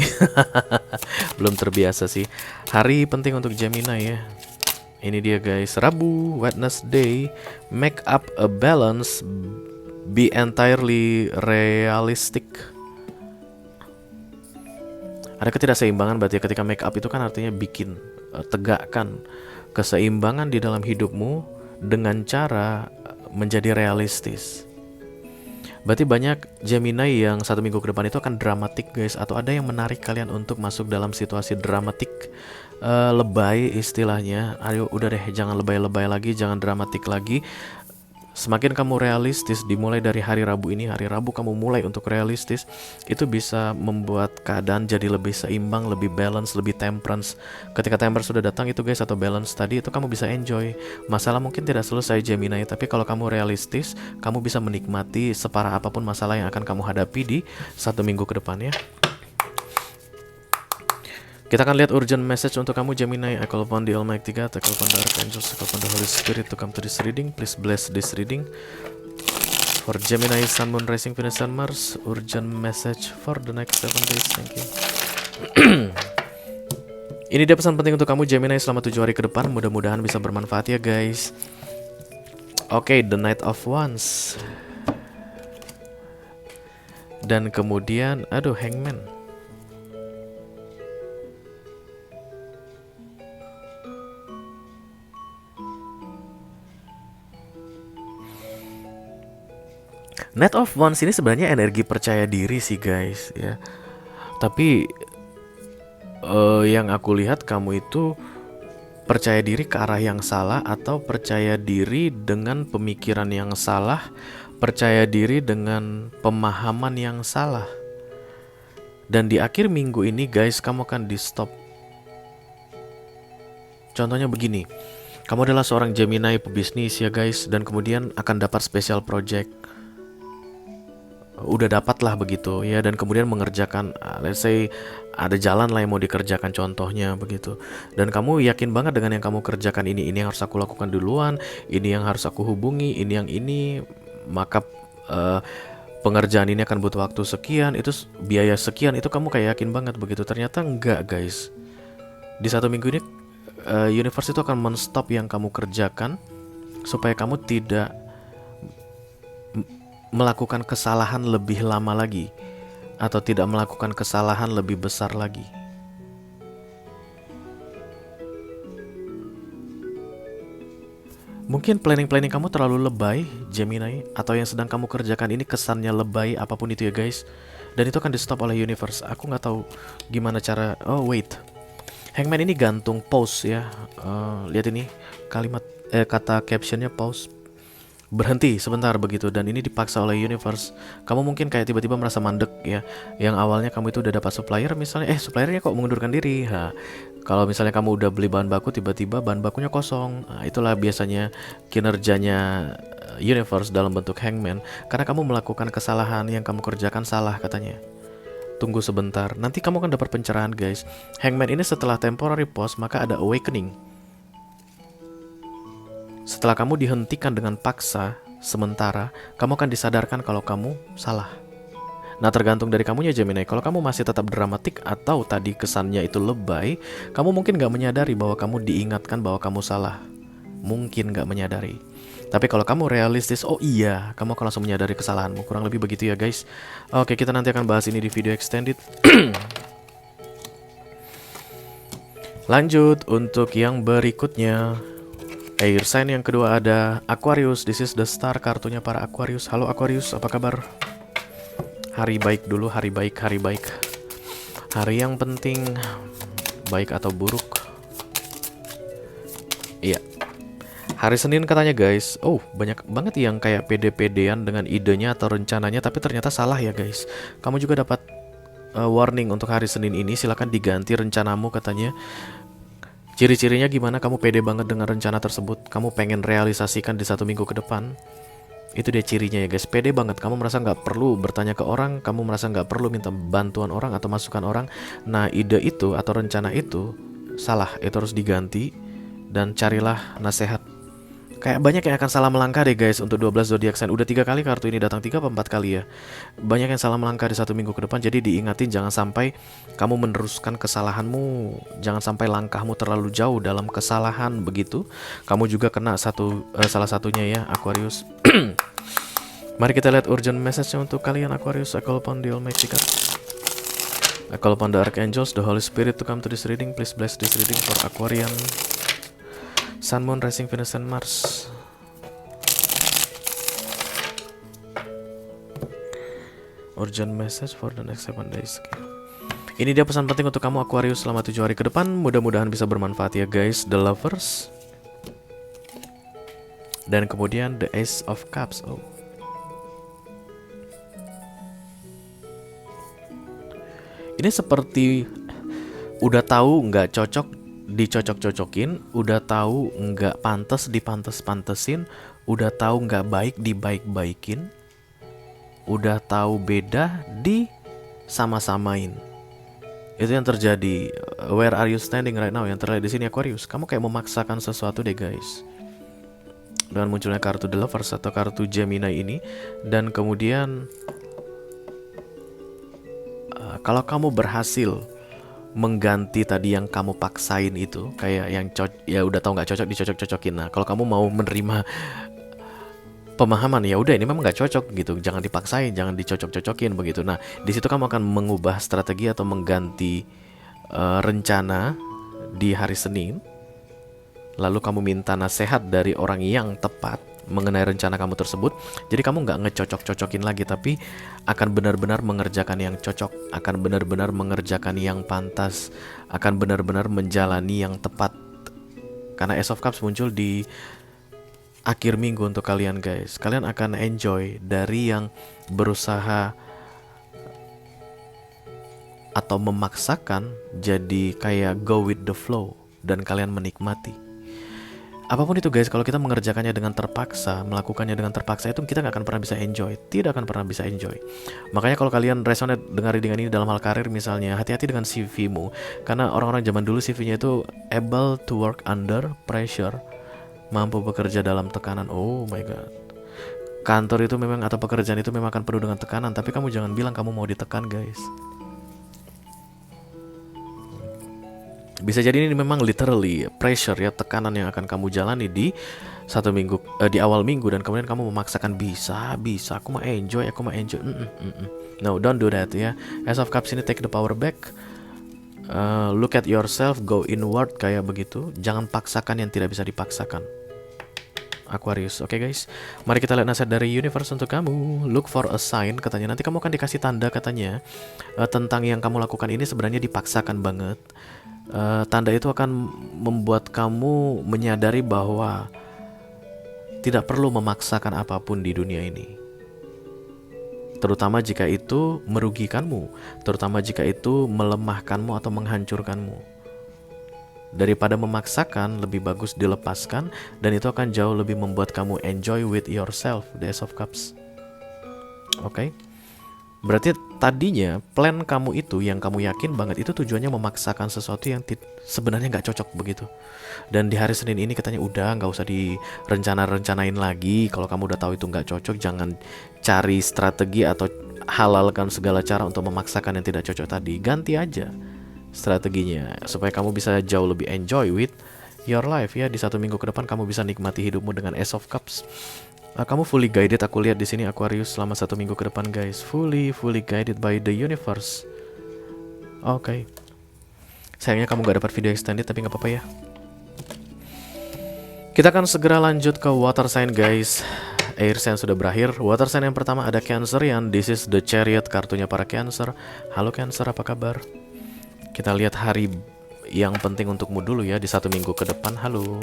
Belum terbiasa sih. Hari penting untuk Gemini ya. Ini dia guys, Rabu, Wednesday. Make up a balance, be entirely realistic. Ada ketidakseimbangan berarti ketika make up itu kan artinya bikin, tegakkan keseimbangan di dalam hidupmu dengan cara menjadi realistis. Berarti banyak Gemini yang 1 minggu ke depan itu akan dramatik guys, atau ada yang menarik kalian untuk masuk dalam situasi dramatik, lebay istilahnya. Ayo udah deh, jangan lebay-lebay lagi, jangan dramatik lagi. Semakin kamu realistis, dimulai dari hari Rabu ini, hari Rabu kamu mulai untuk realistis, itu bisa membuat keadaan jadi lebih seimbang, lebih balance, lebih temperance. Ketika temperance sudah datang itu guys, atau balance tadi, itu kamu bisa enjoy. Masalah mungkin tidak selesai Gemini, tapi kalau kamu realistis, kamu bisa menikmati separah apapun masalah yang akan kamu hadapi di 1 minggu ke depan ya. Kita akan lihat urgent message untuk kamu Gemini. I call upon the Almighty God, I call upon the Archangels, I call upon the Holy Spirit to come to this reading. Please bless this reading for Gemini, Sun, Moon, Rising, Venus, and Mars. Urgent message for the next 7 days. Thank you. Ini dia pesan penting untuk kamu Gemini selama 7 hari ke depan. Mudah-mudahan bisa bermanfaat ya guys. Oke, The Knight of Wands. Dan kemudian, aduh, Hangman. Knight of Wands ini sebenarnya energi percaya diri sih guys ya. Tapi yang aku lihat kamu itu percaya diri ke arah yang salah, atau percaya diri dengan pemikiran yang salah, percaya diri dengan pemahaman yang salah. Dan di akhir minggu ini guys, kamu akan di stop. Contohnya begini, kamu adalah seorang Gemini pebisnis ya guys, dan kemudian akan dapat special project. Udah dapat lah begitu ya, dan kemudian mengerjakan, let's say ada jalan lah yang mau dikerjakan contohnya begitu, dan kamu yakin banget dengan yang kamu kerjakan, ini yang harus aku lakukan duluan, ini yang harus aku hubungi, ini maka pengerjaan ini akan butuh waktu sekian, itu biaya sekian, itu kamu kayak yakin banget begitu. Ternyata enggak guys, di 1 minggu ini universe itu akan men-stop yang kamu kerjakan supaya kamu tidak melakukan kesalahan lebih lama lagi, atau tidak melakukan kesalahan lebih besar lagi. Mungkin planning kamu terlalu lebay Gemini, atau yang sedang kamu kerjakan ini kesannya lebay, apapun itu ya guys, dan itu akan di stop oleh universe. Aku nggak tahu gimana cara. Oh wait, Hangman ini gantung pause ya. Lihat ini kalimat kata captionnya pause, berhenti sebentar begitu, dan ini dipaksa oleh universe. Kamu mungkin kayak tiba-tiba merasa mandek ya, yang awalnya kamu itu udah dapat supplier misalnya, suppliernya kok mengundurkan diri. Kalau misalnya kamu udah beli bahan baku, tiba-tiba bahan bakunya kosong. Itulah biasanya kinerjanya universe dalam bentuk Hangman, karena kamu melakukan kesalahan, yang kamu kerjakan salah katanya. Tunggu sebentar, nanti kamu akan dapat pencerahan guys. Hangman ini setelah temporary pause, maka ada awakening. Setelah kamu dihentikan dengan paksa sementara, kamu akan disadarkan kalau kamu salah. Nah, tergantung dari kamunya Gemini. Kalau kamu masih tetap dramatik atau tadi kesannya itu lebay, kamu mungkin gak menyadari bahwa kamu diingatkan bahwa kamu salah. Mungkin gak menyadari. Tapi kalau kamu realistis, oh iya, kamu akan langsung menyadari kesalahanmu. Kurang lebih begitu ya guys. Oke, kita nanti akan bahas ini di video extended. Lanjut untuk yang berikutnya. Air sign yang kedua ada Aquarius. This is the star, kartunya para Aquarius. Halo Aquarius, apa kabar? Hari baik dulu, hari baik. Hari yang penting, baik atau buruk. Iya. Hari Senin katanya guys. Oh, banyak banget yang kayak pede-pedean dengan idenya atau rencananya, tapi ternyata salah ya guys. Kamu juga dapat warning untuk hari Senin ini. Silakan diganti rencanamu katanya. Ciri-cirinya gimana kamu pede banget dengan rencana tersebut, kamu pengen realisasikan di 1 minggu ke depan. Itu dia cirinya ya guys, pede banget. Kamu merasa nggak perlu bertanya ke orang, kamu merasa nggak perlu minta bantuan orang atau masukan orang. Nah, ide itu atau rencana itu salah, itu harus diganti. Dan carilah nasihat. Kayak banyak yang akan salah melangkah deh guys untuk 12 zodiak sign. Udah 3 kali kartu ini datang, 3 atau 4 kali ya. Banyak yang salah melangkah di 1 minggu ke depan. Jadi diingatin jangan sampai kamu meneruskan kesalahanmu. Jangan sampai langkahmu terlalu jauh dalam kesalahan begitu. Kamu juga kena salah satunya ya Aquarius. Mari kita lihat urgent message-nya untuk kalian Aquarius. I call upon the Almighty God. I call upon the Archangels, the Holy Spirit to come to this reading. Please bless this reading for Aquarian, Sun, Moon, Rising, Venus, and Mars. Urgent message for the next 7 days. Ini dia pesan penting untuk kamu Aquarius selama 7 hari ke depan. Mudah-mudahan bisa bermanfaat ya guys. The Lovers. Dan kemudian the Ace of Cups. Oh. Ini seperti udah tahu nggak cocok dicocok-cocokin, udah tahu nggak pantas dipantes-pantesin, udah tahu nggak baik dibaik-baikin, udah tahu beda disama-samain. Itu yang terjadi. Where are you standing right now? Yang terlihat di sini Aquarius. Kamu kayak memaksakan sesuatu deh guys. Dengan munculnya kartu The Lovers atau kartu Gemini ini, dan kemudian kalau kamu berhasil mengganti tadi yang kamu paksain itu, kayak yang ya udah tahu nggak cocok dicocok-cocokin. Nah, kalau kamu mau menerima pemahaman ya udah ini memang nggak cocok gitu, jangan dipaksain, jangan dicocok-cocokin begitu. Nah, di situ kamu akan mengubah strategi atau mengganti rencana di hari Senin. Lalu kamu minta nasihat dari orang yang tepat mengenai rencana kamu tersebut. Jadi kamu nggak ngecocok-cocokin lagi, tapi akan benar-benar mengerjakan yang cocok, akan benar-benar mengerjakan yang pantas, akan benar-benar menjalani yang tepat. Karena Ace of Cups muncul di akhir minggu untuk kalian guys. Kalian akan enjoy dari yang berusaha atau memaksakan jadi kayak go with the flow, dan kalian menikmati. Apapun itu guys, kalau kita mengerjakannya dengan terpaksa, melakukannya dengan terpaksa, itu kita nggak akan pernah bisa enjoy, tidak akan pernah bisa enjoy. Makanya kalau kalian resonate dengan readingan ini dalam hal karir misalnya, hati-hati dengan CV-mu. Karena orang-orang zaman dulu CV-nya itu able to work under pressure, mampu bekerja dalam tekanan. Oh my god. Kantor itu memang, atau pekerjaan itu memang akan penuh dengan tekanan, tapi kamu jangan bilang kamu mau ditekan guys. Bisa jadi ini memang literally pressure ya, tekanan yang akan kamu jalani di satu minggu, di awal minggu, dan kemudian kamu memaksakan bisa, aku mau enjoy. No, don't do that ya. Ace of Cups ini take the power back. Look at yourself, go inward kayak begitu. Jangan paksakan yang tidak bisa dipaksakan. Aquarius, oke guys. Mari kita lihat nasihat dari universe untuk kamu. Look for a sign, katanya. Nanti kamu akan dikasih tanda katanya tentang yang kamu lakukan ini sebenarnya dipaksakan banget. Tanda itu akan membuat kamu menyadari bahwa tidak perlu memaksakan apapun di dunia ini, terutama jika itu merugikanmu, terutama jika itu melemahkanmu atau menghancurkanmu. Daripada memaksakan, lebih bagus dilepaskan, dan itu akan jauh lebih membuat kamu enjoy with yourself. The Ace of Cups. Oke. Berarti tadinya plan kamu itu yang kamu yakin banget itu tujuannya memaksakan sesuatu yang sebenarnya nggak cocok begitu. Dan di hari Senin ini katanya udah nggak usah direncanain lagi. Kalau kamu udah tahu itu nggak cocok, jangan cari strategi atau halalkan segala cara untuk memaksakan yang tidak cocok tadi. Ganti aja strateginya supaya kamu bisa jauh lebih enjoy with your life ya. Di satu minggu ke depan kamu bisa nikmati hidupmu dengan Ace of Cups. Kamu fully guided, aku lihat di sini Aquarius, selama satu minggu ke depan guys. Fully guided by the universe. Oke. Sayangnya kamu gak dapat video extended, tapi gak apa-apa ya. Kita akan segera lanjut ke water sign guys. Air sign sudah berakhir. Water sign yang pertama ada Cancerian. This is the Chariot, kartunya para Cancer. Halo Cancer, apa kabar? Kita lihat hari yang penting untukmu dulu ya di satu minggu ke depan. Halo.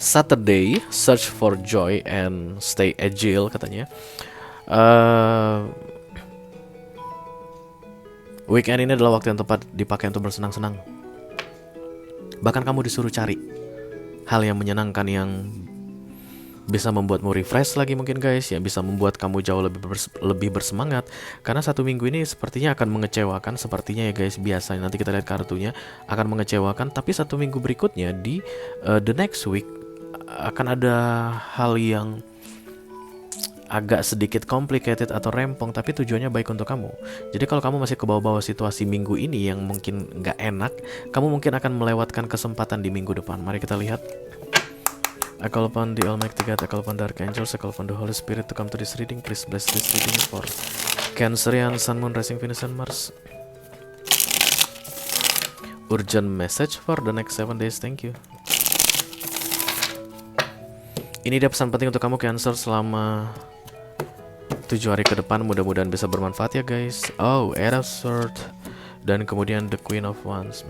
Saturday, search for joy and stay agile katanya. Weekend ini adalah waktu yang tepat dipakai untuk bersenang-senang. Bahkan kamu disuruh cari hal yang menyenangkan, yang bisa membuatmu refresh lagi mungkin guys, yang bisa membuat kamu jauh lebih bersemangat. Karena satu minggu ini sepertinya akan mengecewakan, sepertinya ya guys, biasanya nanti kita lihat kartunya akan mengecewakan. Tapi satu minggu berikutnya di the next week akan ada hal yang agak sedikit complicated atau rempong, tapi tujuannya baik untuk kamu. Jadi kalau kamu masih ke bawah-bawah situasi minggu ini yang mungkin nggak enak, kamu mungkin akan melewatkan kesempatan di minggu depan. Mari kita lihat. I call upon the Almighty God, I call upon the Archangels, I call upon the Holy Spirit to come to this reading. Please bless this reading for Cancerian, Sun, Moon, Rising, Venus, and Mars. Urgent message for the next 7 days. Thank you. Ini dia pesan penting untuk kamu Cancer selama 7 hari ke depan. Mudah-mudahan bisa bermanfaat ya guys. Oh, Eight of Swords, dan kemudian the Queen of Wands.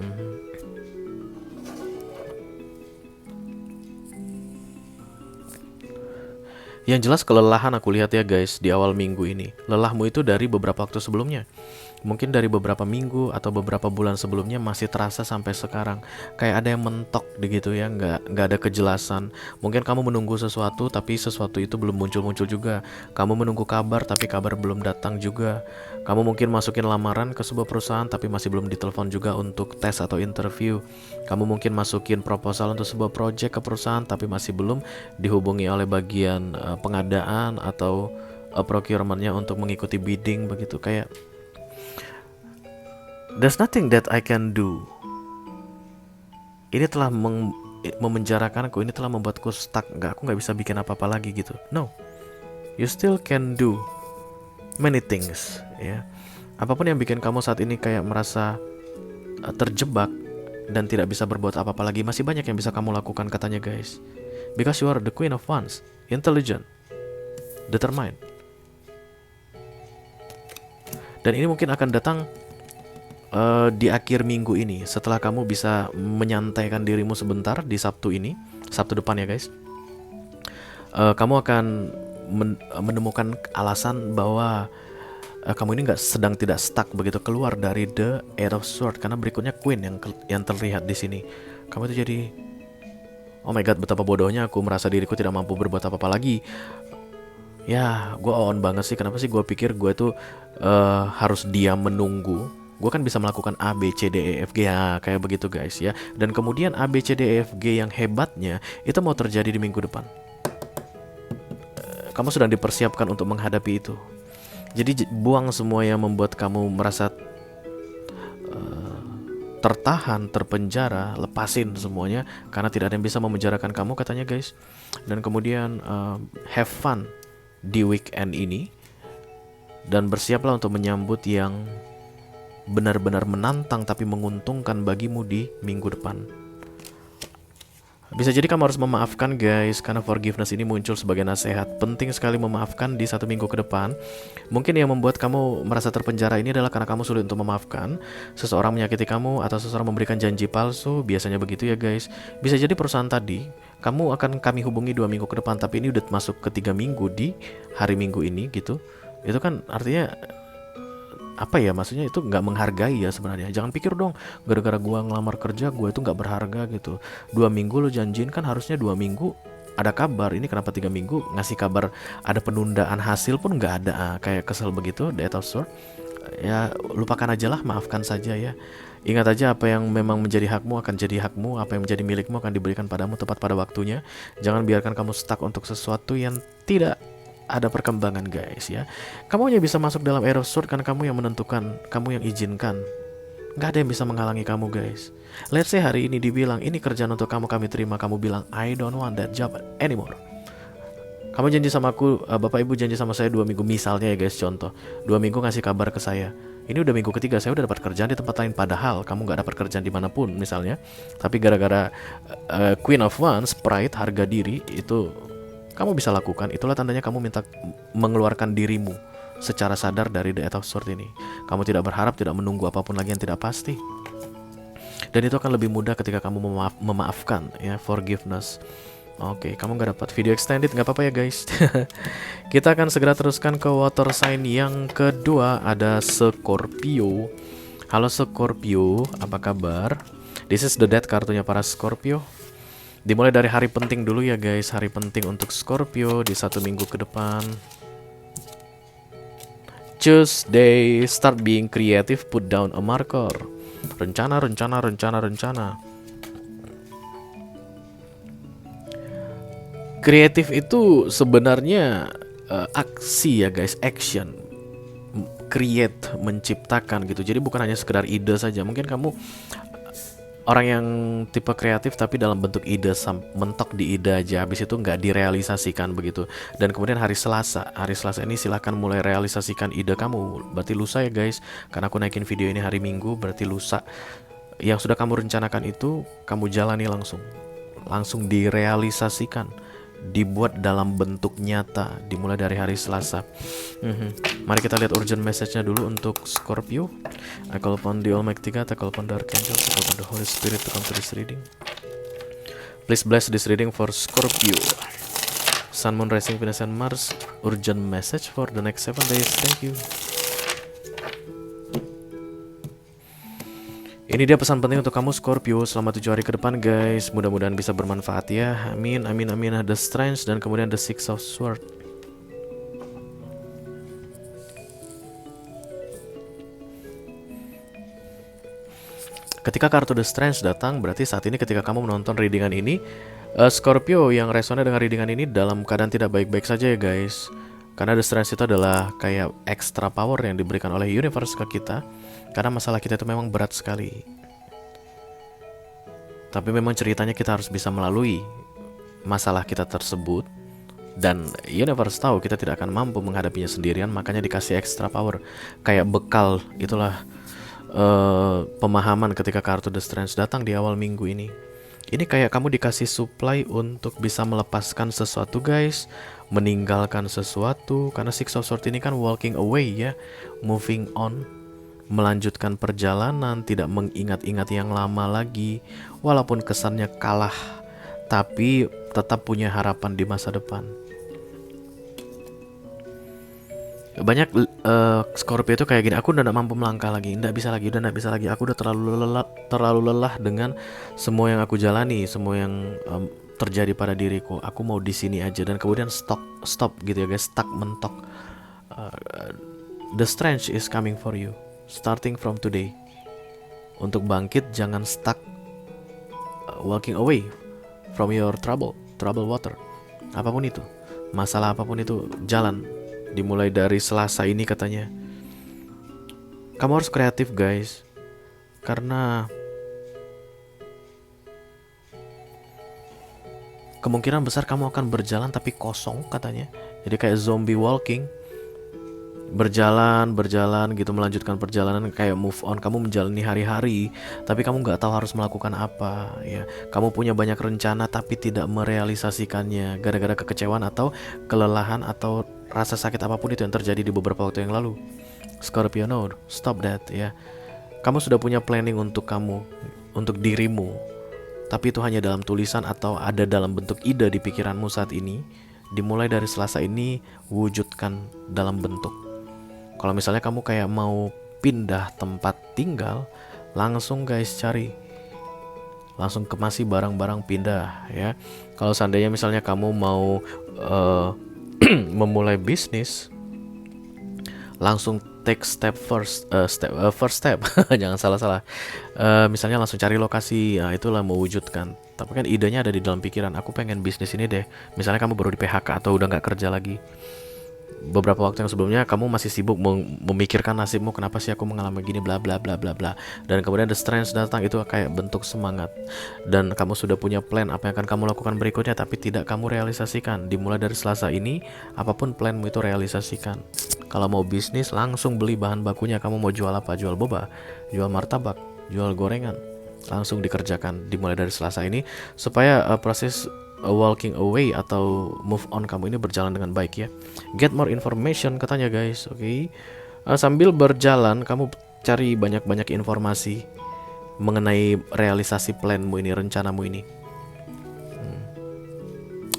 Yang jelas kelelahan aku lihat ya guys di awal minggu ini. Lelahmu itu dari beberapa waktu sebelumnya. Mungkin dari beberapa minggu atau beberapa bulan sebelumnya masih terasa sampai sekarang. Kayak ada yang mentok gitu ya, nggak ada kejelasan. Mungkin kamu menunggu sesuatu tapi sesuatu itu belum muncul-muncul juga. Kamu menunggu kabar tapi kabar belum datang juga. Kamu mungkin masukin lamaran ke sebuah perusahaan tapi masih belum ditelepon juga untuk tes atau interview. Kamu mungkin masukin proposal untuk sebuah project ke perusahaan tapi masih belum dihubungi oleh bagian pengadaan atau procurementnya untuk mengikuti bidding begitu. Kayak there's nothing that I can do. Ini telah memenjarakanku, ini telah membuatku stuck. Aku nggak bisa bikin apa-apa lagi gitu. No, you still can do many things, ya. Apapun yang bikin kamu saat ini kayak merasa terjebak dan tidak bisa berbuat apa-apa lagi, masih banyak yang bisa kamu lakukan katanya guys. Because you are the Queen of Wands, intelligent, determined. Dan ini mungkin akan datang di akhir minggu ini, setelah kamu bisa menyantaikan dirimu sebentar di Sabtu ini, Sabtu depan ya guys. Kamu akan menemukan alasan bahwa kamu ini sedang tidak stuck begitu keluar dari the Eight of Swords, karena berikutnya Queen yang terlihat di sini. Kamu itu jadi, oh my god, betapa bodohnya aku merasa diriku tidak mampu berbuat apa-apa lagi. Ya, gue on banget sih. Kenapa sih gue pikir gue itu harus diam menunggu? Gue kan bisa melakukan A, B, C, D, E, F, G, ya, kayak begitu guys ya. Dan kemudian A, B, C, D, E, F, G yang hebatnya itu mau terjadi di minggu depan. Kamu sedang dipersiapkan untuk menghadapi itu. Jadi buang semua yang membuat kamu merasa tertahan, terpenjara, lepasin semuanya, karena tidak ada yang bisa memenjarakan kamu katanya guys. Dan kemudian have fun di weekend ini, dan bersiaplah untuk menyambut yang benar-benar menantang tapi menguntungkan bagimu di minggu depan. Bisa jadi kamu harus memaafkan guys, karena forgiveness ini muncul sebagai nasihat. Penting sekali memaafkan di 1 minggu ke depan. Mungkin yang membuat kamu merasa terpenjara ini adalah karena kamu sulit untuk memaafkan. Seseorang menyakiti kamu atau seseorang memberikan janji palsu, biasanya begitu ya guys. Bisa jadi perusahaan tadi kamu akan kami hubungi 2 minggu ke depan, tapi ini udah masuk ke 3 minggu di hari Minggu ini gitu. Itu kan artinya apa ya, maksudnya itu nggak menghargai ya sebenarnya. Jangan pikir dong gara-gara gua ngelamar kerja gua itu nggak berharga gitu. 2 minggu lo janjiin, kan harusnya 2 minggu ada kabar. Ini kenapa 3 minggu ngasih kabar ada penundaan hasil pun nggak ada. Kayak kesel begitu. The Eight of Swords. Ya lupakan aja lah, maafkan saja ya. Ingat aja, apa yang memang menjadi hakmu akan jadi hakmu. Apa yang menjadi milikmu akan diberikan padamu tepat pada waktunya. Jangan biarkan kamu stuck untuk sesuatu yang tidak ada perkembangan guys ya. Kamu hanya bisa masuk dalam Eight of Swords karena kamu yang menentukan, kamu yang izinkan. Gak ada yang bisa menghalangi kamu guys. Let's say hari ini dibilang ini kerjaan untuk kamu, kami terima. Kamu bilang I don't want that job anymore. Kamu janji sama aku, bapak ibu janji sama saya 2 minggu misalnya ya guys, contoh 2 minggu ngasih kabar ke saya. Ini udah minggu ketiga, saya udah dapat kerjaan di tempat lain. Padahal kamu gak dapat kerjaan dimanapun misalnya. Tapi gara-gara Queen of Wands, pride, harga diri, itu kamu bisa lakukan. Itulah tandanya kamu minta mengeluarkan dirimu secara sadar dari The Eight of Swords ini. Kamu tidak berharap, tidak menunggu apapun lagi yang tidak pasti. Dan itu akan lebih mudah ketika kamu memaafkan ya, forgiveness. Oke, kamu gak dapat video extended, gak apa-apa ya guys. Kita akan segera teruskan ke water sign yang kedua, ada Scorpio. Halo Scorpio, apa kabar? This is the death kartunya para Scorpio. Dimulai dari hari penting dulu ya guys. Hari penting untuk Scorpio di 1 minggu ke depan. Tuesday, start being creative, put down a marker. Rencana. Kreatif itu sebenarnya aksi ya guys, action. Create, menciptakan gitu. Jadi bukan hanya sekedar ide saja. Mungkin kamu orang yang tipe kreatif tapi dalam bentuk ide, mentok di ide aja, habis itu nggak direalisasikan begitu. Dan kemudian hari Selasa ini silahkan mulai realisasikan ide kamu. Berarti lusa ya guys, karena aku naikin video ini hari Minggu, berarti lusa. Yang sudah kamu rencanakan itu kamu jalani langsung direalisasikan, dibuat dalam bentuk nyata, dimulai dari hari Selasa. Mari kita lihat urgent message-nya dulu untuk Scorpio. I call upon the Almighty God, I call upon the Archangel, I call upon the Holy Spirit to come to this reading. Please bless this reading for Scorpio. Sun, Moon, Rising, Venus, and Mars. Urgent message for the next 7 days. Thank you. Ini dia pesan penting untuk kamu Scorpio selama 7 hari ke depan guys. Mudah-mudahan bisa bermanfaat ya. Amin. The Strength dan kemudian the Six of Swords. Ketika kartu The Strength datang, berarti saat ini ketika kamu menonton readingan ini, Scorpio yang resonnya dengan readingan ini dalam keadaan tidak baik-baik saja ya guys. Karena the stress itu adalah kayak extra power yang diberikan oleh universe ke kita. Karena masalah kita itu memang berat sekali. Tapi memang ceritanya kita harus bisa melalui masalah kita tersebut. Dan universe tahu kita tidak akan mampu menghadapinya sendirian, makanya dikasih extra power. Kayak bekal, itulah pemahaman ketika kartu The Strength datang di awal minggu ini. Ini kayak kamu dikasih supply untuk bisa melepaskan sesuatu guys, meninggalkan sesuatu. Karena Six of Swords ini kan walking away ya, moving on, melanjutkan perjalanan, tidak mengingat-ingat yang lama lagi. Walaupun kesannya kalah, tapi tetap punya harapan di masa depan. Banyak Scorpio itu kayak gini, aku udah gak mampu melangkah lagi, udah bisa lagi, aku udah terlalu lelah dengan semua yang aku jalani, semua yang terjadi pada diriku. Aku mau di sini aja, dan kemudian stop gitu ya guys, stuck, mentok. The strength is coming for you, starting from today. Untuk bangkit, jangan stuck walking away from your trouble water. Apapun itu, masalah apapun itu, jalan. Dimulai dari Selasa ini katanya. Kamu harus kreatif guys. Karena kemungkinan besar kamu akan berjalan tapi kosong katanya. Jadi kayak zombie walking. Berjalan gitu, melanjutkan perjalanan, kayak move on. Kamu menjalani hari-hari, tapi kamu gak tahu harus melakukan apa ya. Kamu punya banyak rencana tapi tidak merealisasikannya gara-gara kekecewaan atau kelelahan atau rasa sakit apapun itu yang terjadi di beberapa waktu yang lalu. Scorpio, no, stop that ya. Kamu sudah punya planning untuk kamu, untuk dirimu, tapi itu hanya dalam tulisan atau ada dalam bentuk ide di pikiranmu saat ini. Dimulai dari Selasa ini, wujudkan dalam bentuk. Kalau misalnya kamu kayak mau pindah tempat tinggal, langsung guys cari, langsung kemasi barang-barang pindah ya. Kalau seandainya misalnya kamu mau memulai bisnis, langsung take first step jangan salah. Misalnya langsung cari lokasi, ya itulah mewujudkan. Tapi kan idenya ada di dalam pikiran, aku pengen bisnis ini deh. Misalnya kamu baru di PHK atau udah gak kerja lagi, beberapa waktu yang sebelumnya kamu masih sibuk memikirkan nasibmu, kenapa sih aku mengalami gini, bla bla bla bla bla. Dan kemudian the strength datang, itu kayak bentuk semangat. Dan kamu sudah punya plan apa yang akan kamu lakukan berikutnya, tapi tidak kamu realisasikan. Dimulai dari Selasa ini, apapun planmu itu realisasikan. Kalau mau bisnis, langsung beli bahan bakunya. Kamu mau jual apa? Jual boba, jual martabak, jual gorengan, langsung dikerjakan dimulai dari Selasa ini, supaya proses walking away atau move on kamu ini berjalan dengan baik ya. Get more information katanya guys, oke. Sambil berjalan kamu cari banyak-banyak informasi mengenai realisasi planmu ini, rencanamu ini.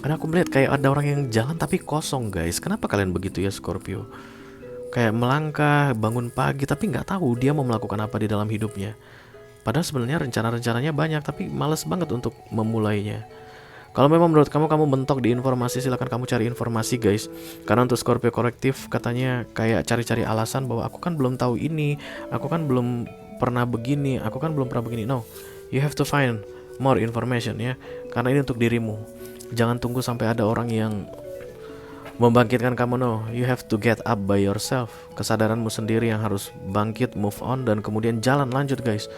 Karena aku melihat kayak ada orang yang jalan tapi kosong guys. Kenapa kalian begitu ya Scorpio? Kayak melangkah, bangun pagi tapi nggak tahu dia mau melakukan apa di dalam hidupnya. Padahal sebenarnya rencana-rencananya banyak tapi males banget untuk memulainya. Kalau memang menurut kamu mentok di informasi, silakan kamu cari informasi guys. Karena untuk Scorpio kolektif katanya kayak cari-cari alasan bahwa aku kan belum tahu ini, aku kan belum pernah begini, aku kan belum pernah begini. No, you have to find more information ya. Karena ini untuk dirimu. Jangan tunggu sampai ada orang yang membangkitkan kamu. No, you have to get up by yourself. Kesadaranmu sendiri yang harus bangkit, move on, dan kemudian jalan lanjut guys.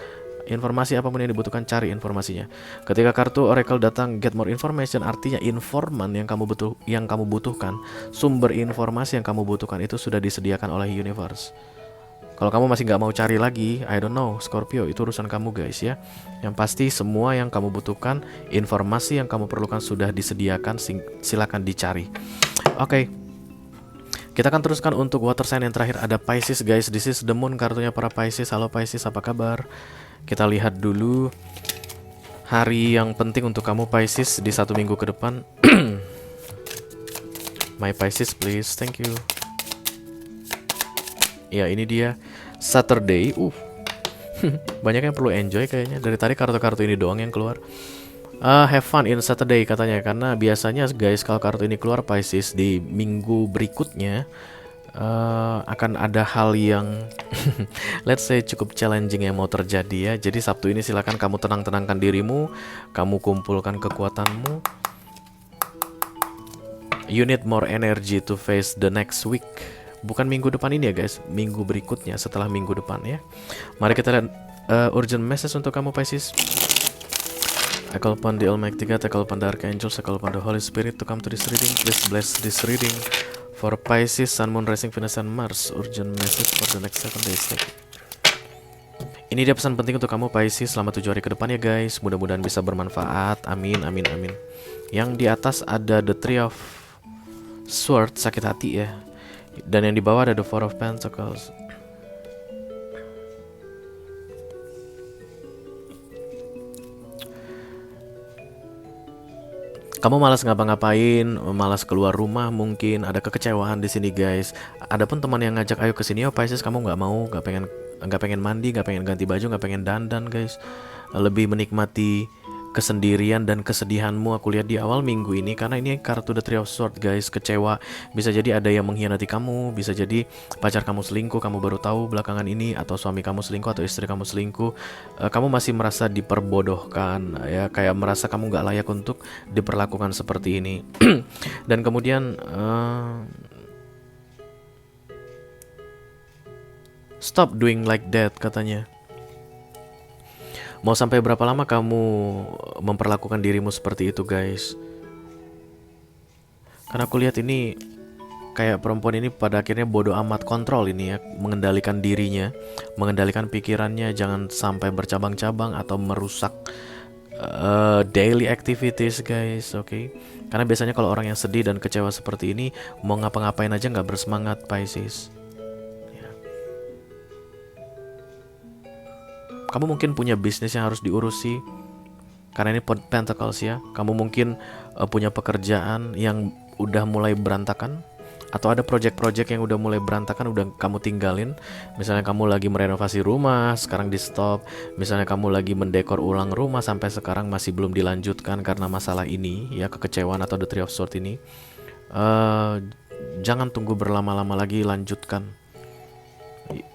Informasi apapun yang dibutuhkan, cari informasinya. Ketika kartu Oracle datang get more information, artinya informan yang kamu butuhkan, sumber informasi yang kamu butuhkan itu sudah disediakan oleh universe. Kalau kamu masih nggak mau cari lagi, I don't know Scorpio, itu urusan kamu guys ya. Yang pasti semua yang kamu butuhkan, informasi yang kamu perlukan sudah disediakan, silakan dicari. Oke. Kita akan teruskan untuk water sign yang terakhir, ada Pisces guys. This is the moon, kartunya para Pisces. Halo Pisces, apa kabar? Kita lihat dulu hari yang penting untuk kamu Pisces di 1 minggu ke depan. My Pisces please, thank you. Ya ini dia Saturday. Banyak yang perlu enjoy kayaknya. Dari tadi kartu-kartu ini doang yang keluar. Have fun in Saturday katanya. Karena biasanya guys kalau kartu ini keluar Pisces di minggu berikutnya, akan ada hal yang let's say cukup challenging yang mau terjadi ya. Jadi Sabtu ini silakan kamu tenang-tenangkan dirimu, kamu kumpulkan kekuatanmu. You need more energy to face the next week. Bukan minggu depan ini ya guys, minggu berikutnya setelah minggu depan ya. Mari kita lihat urgent message untuk kamu Pisces. I call upon the Almighty God, I call upon the Archangels, I call upon the Holy Spirit to come to this reading. Please bless this reading for Pisces, Sun, Moon, Rising, Venus, and Mars. Urgent message for the next 7 days. Ini dia pesan penting untuk kamu Pisces selama 7 hari ke depan ya guys. Mudah-mudahan bisa bermanfaat. Amin, amin, amin. Yang di atas ada the Three of Swords, sakit hati ya. Dan yang di bawah ada the Four of Pentacles. Kamu malas ngapa-ngapain, malas keluar rumah, mungkin ada kekecewaan di sini guys. Adapun teman yang ngajak ayo ke sini, oh Pisces kamu nggak mau, nggak pengen mandi, nggak pengen ganti baju, nggak pengen dandan guys. Lebih menikmati kesendirian dan kesedihanmu aku lihat di awal minggu ini, karena ini kartu the Three of Swords guys. Kecewa, bisa jadi ada yang mengkhianati kamu, bisa jadi pacar kamu selingkuh, kamu baru tahu belakangan ini, atau suami kamu selingkuh atau istri kamu selingkuh. Kamu masih merasa diperbodohkan ya, kayak merasa kamu nggak layak untuk diperlakukan seperti ini. Dan kemudian stop doing like that katanya. Mau sampai berapa lama kamu memperlakukan dirimu seperti itu guys? Karena aku lihat ini kayak perempuan ini pada akhirnya bodoh amat kontrol ini ya, mengendalikan dirinya, mengendalikan pikirannya, jangan sampai bercabang-cabang atau merusak daily activities guys, oke? Karena biasanya kalau orang yang sedih dan kecewa seperti ini, mau ngapa-ngapain aja nggak bersemangat Pisces. Kamu mungkin punya bisnis yang harus diurusi, karena ini Pentacles ya. Kamu mungkin punya pekerjaan yang udah mulai berantakan, atau ada project-project yang udah mulai berantakan, udah kamu tinggalin. Misalnya kamu lagi merenovasi rumah, sekarang di stop. Misalnya kamu lagi mendekor ulang rumah, sampai sekarang masih belum dilanjutkan karena masalah ini ya, kekecewaan atau the Three of Swords ini. Jangan tunggu berlama-lama lagi, lanjutkan.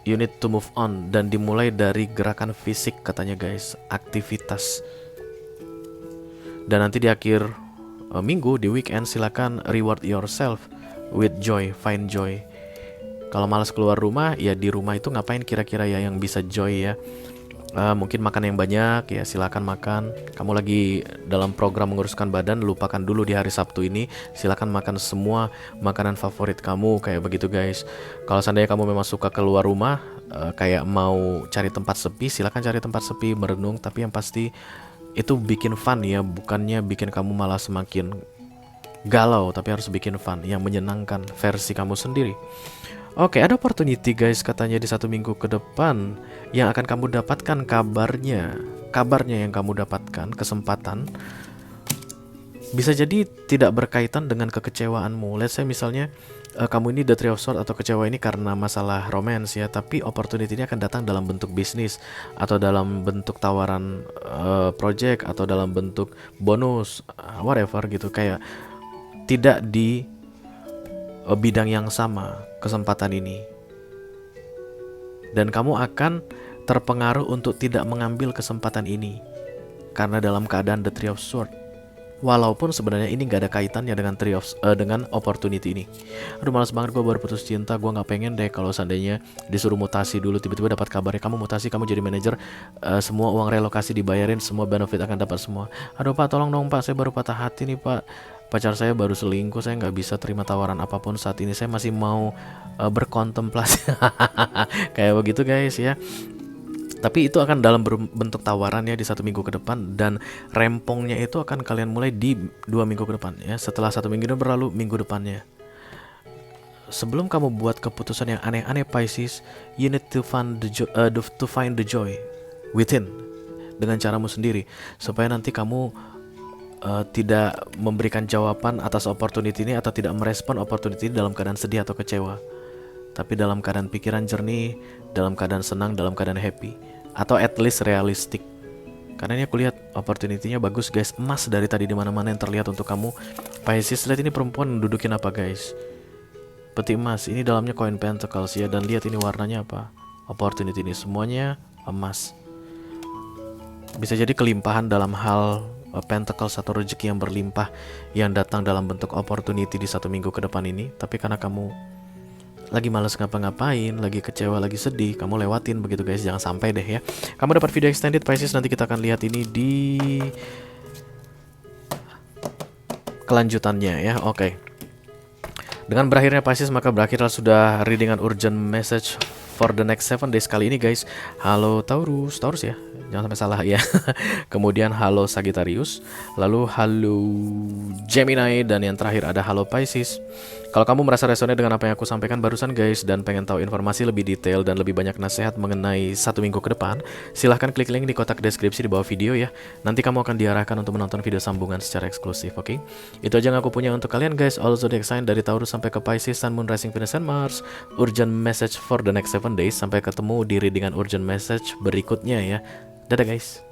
You need to move on, dan dimulai dari gerakan fisik katanya guys, aktivitas. Dan nanti di akhir minggu, di weekend, silakan reward yourself with joy, find joy. Kalau malas keluar rumah, ya di rumah itu ngapain kira-kira ya yang bisa joy ya? Mungkin makan yang banyak ya, silakan makan. Kamu lagi dalam program menguruskan badan, lupakan dulu di hari Sabtu ini. Silakan makan semua makanan favorit kamu, kayak begitu guys. Kalau seandainya kamu memang suka keluar rumah, kayak mau cari tempat sepi, silakan cari tempat sepi, merenung. Tapi yang pasti itu bikin fun ya, bukannya bikin kamu malah semakin galau, tapi harus bikin fun, yang menyenangkan versi kamu sendiri. Oke, ada opportunity guys katanya di 1 minggu ke depan yang akan kamu dapatkan kabarnya yang kamu dapatkan, kesempatan. Bisa jadi tidak berkaitan dengan kekecewaanmu. Let's say misalnya kamu ini the Three of Swords atau kecewa ini karena masalah romance ya, tapi opportunity ini akan datang dalam bentuk bisnis, atau dalam bentuk tawaran project, atau dalam bentuk bonus, whatever gitu. Kayak tidak di bidang yang sama kesempatan ini, dan kamu akan terpengaruh untuk tidak mengambil kesempatan ini karena dalam keadaan the Three of Swords. Walaupun sebenarnya ini gak ada kaitannya dengan dengan opportunity ini. Aduh males banget, gue baru putus cinta, gue gak pengen deh kalau seandainya disuruh mutasi dulu, tiba-tiba dapat kabarnya kamu mutasi, kamu jadi manajer, semua uang relokasi dibayarin, semua benefit akan dapat semua. Aduh pak, tolong dong pak, saya baru patah hati nih pak, pacar saya baru selingkuh, saya nggak bisa terima tawaran apapun saat ini, saya masih mau berkontemplasi. Kayak begitu guys ya. Tapi itu akan dalam bentuk tawaran ya di 1 minggu ke depan, dan rempongnya itu akan kalian mulai di 2 minggu ke depan ya. Setelah 1 minggu ini berlalu, minggu depannya. Sebelum kamu buat keputusan yang aneh-aneh Pisces, you need to find the joy within, dengan caramu sendiri, supaya nanti kamu tidak memberikan jawaban atas opportunity ini, atau tidak merespon opportunity ini dalam keadaan sedih atau kecewa, tapi dalam keadaan pikiran jernih, dalam keadaan senang, dalam keadaan happy, atau at least realistic. Karena ini aku lihat opportunity-nya bagus guys, emas dari tadi di mana-mana yang terlihat untuk kamu Pisces. Lihat ini perempuan dudukin apa guys? Peti emas, ini dalamnya koin pentacles ya. Dan lihat ini warnanya apa? Opportunity, ini semuanya emas. Bisa jadi kelimpahan dalam hal pentacles atau rezeki yang berlimpah yang datang dalam bentuk opportunity di 1 minggu ke depan ini. Tapi karena kamu lagi males ngapa-ngapain, lagi kecewa, lagi sedih, kamu lewatin begitu guys. Jangan sampai deh ya. Kamu dapat video extended Pisces, nanti kita akan lihat ini di kelanjutannya ya. Oke. Dengan berakhirnya Pisces, maka berakhirlah sudah readingan urgent message for the next 7 days kali ini guys. Halo Taurus, Taurus ya, jangan sampai salah ya. Kemudian halo Sagittarius, lalu halo Gemini, dan yang terakhir ada halo Pisces. Kalau kamu merasa resonate dengan apa yang aku sampaikan barusan guys, dan pengen tahu informasi lebih detail dan lebih banyak nasihat mengenai 1 minggu ke depan, silahkan klik link di kotak deskripsi di bawah video ya. Nanti kamu akan diarahkan untuk menonton video sambungan secara eksklusif, oke? Itu aja yang aku punya untuk kalian guys. All zodiac sign dari Taurus sampai ke Pisces, Sun, Moon, Rising, Venus, and Mars. Urgent message for the next 7 days. Sampai ketemu di readingan urgent message berikutnya ya. Dadah guys.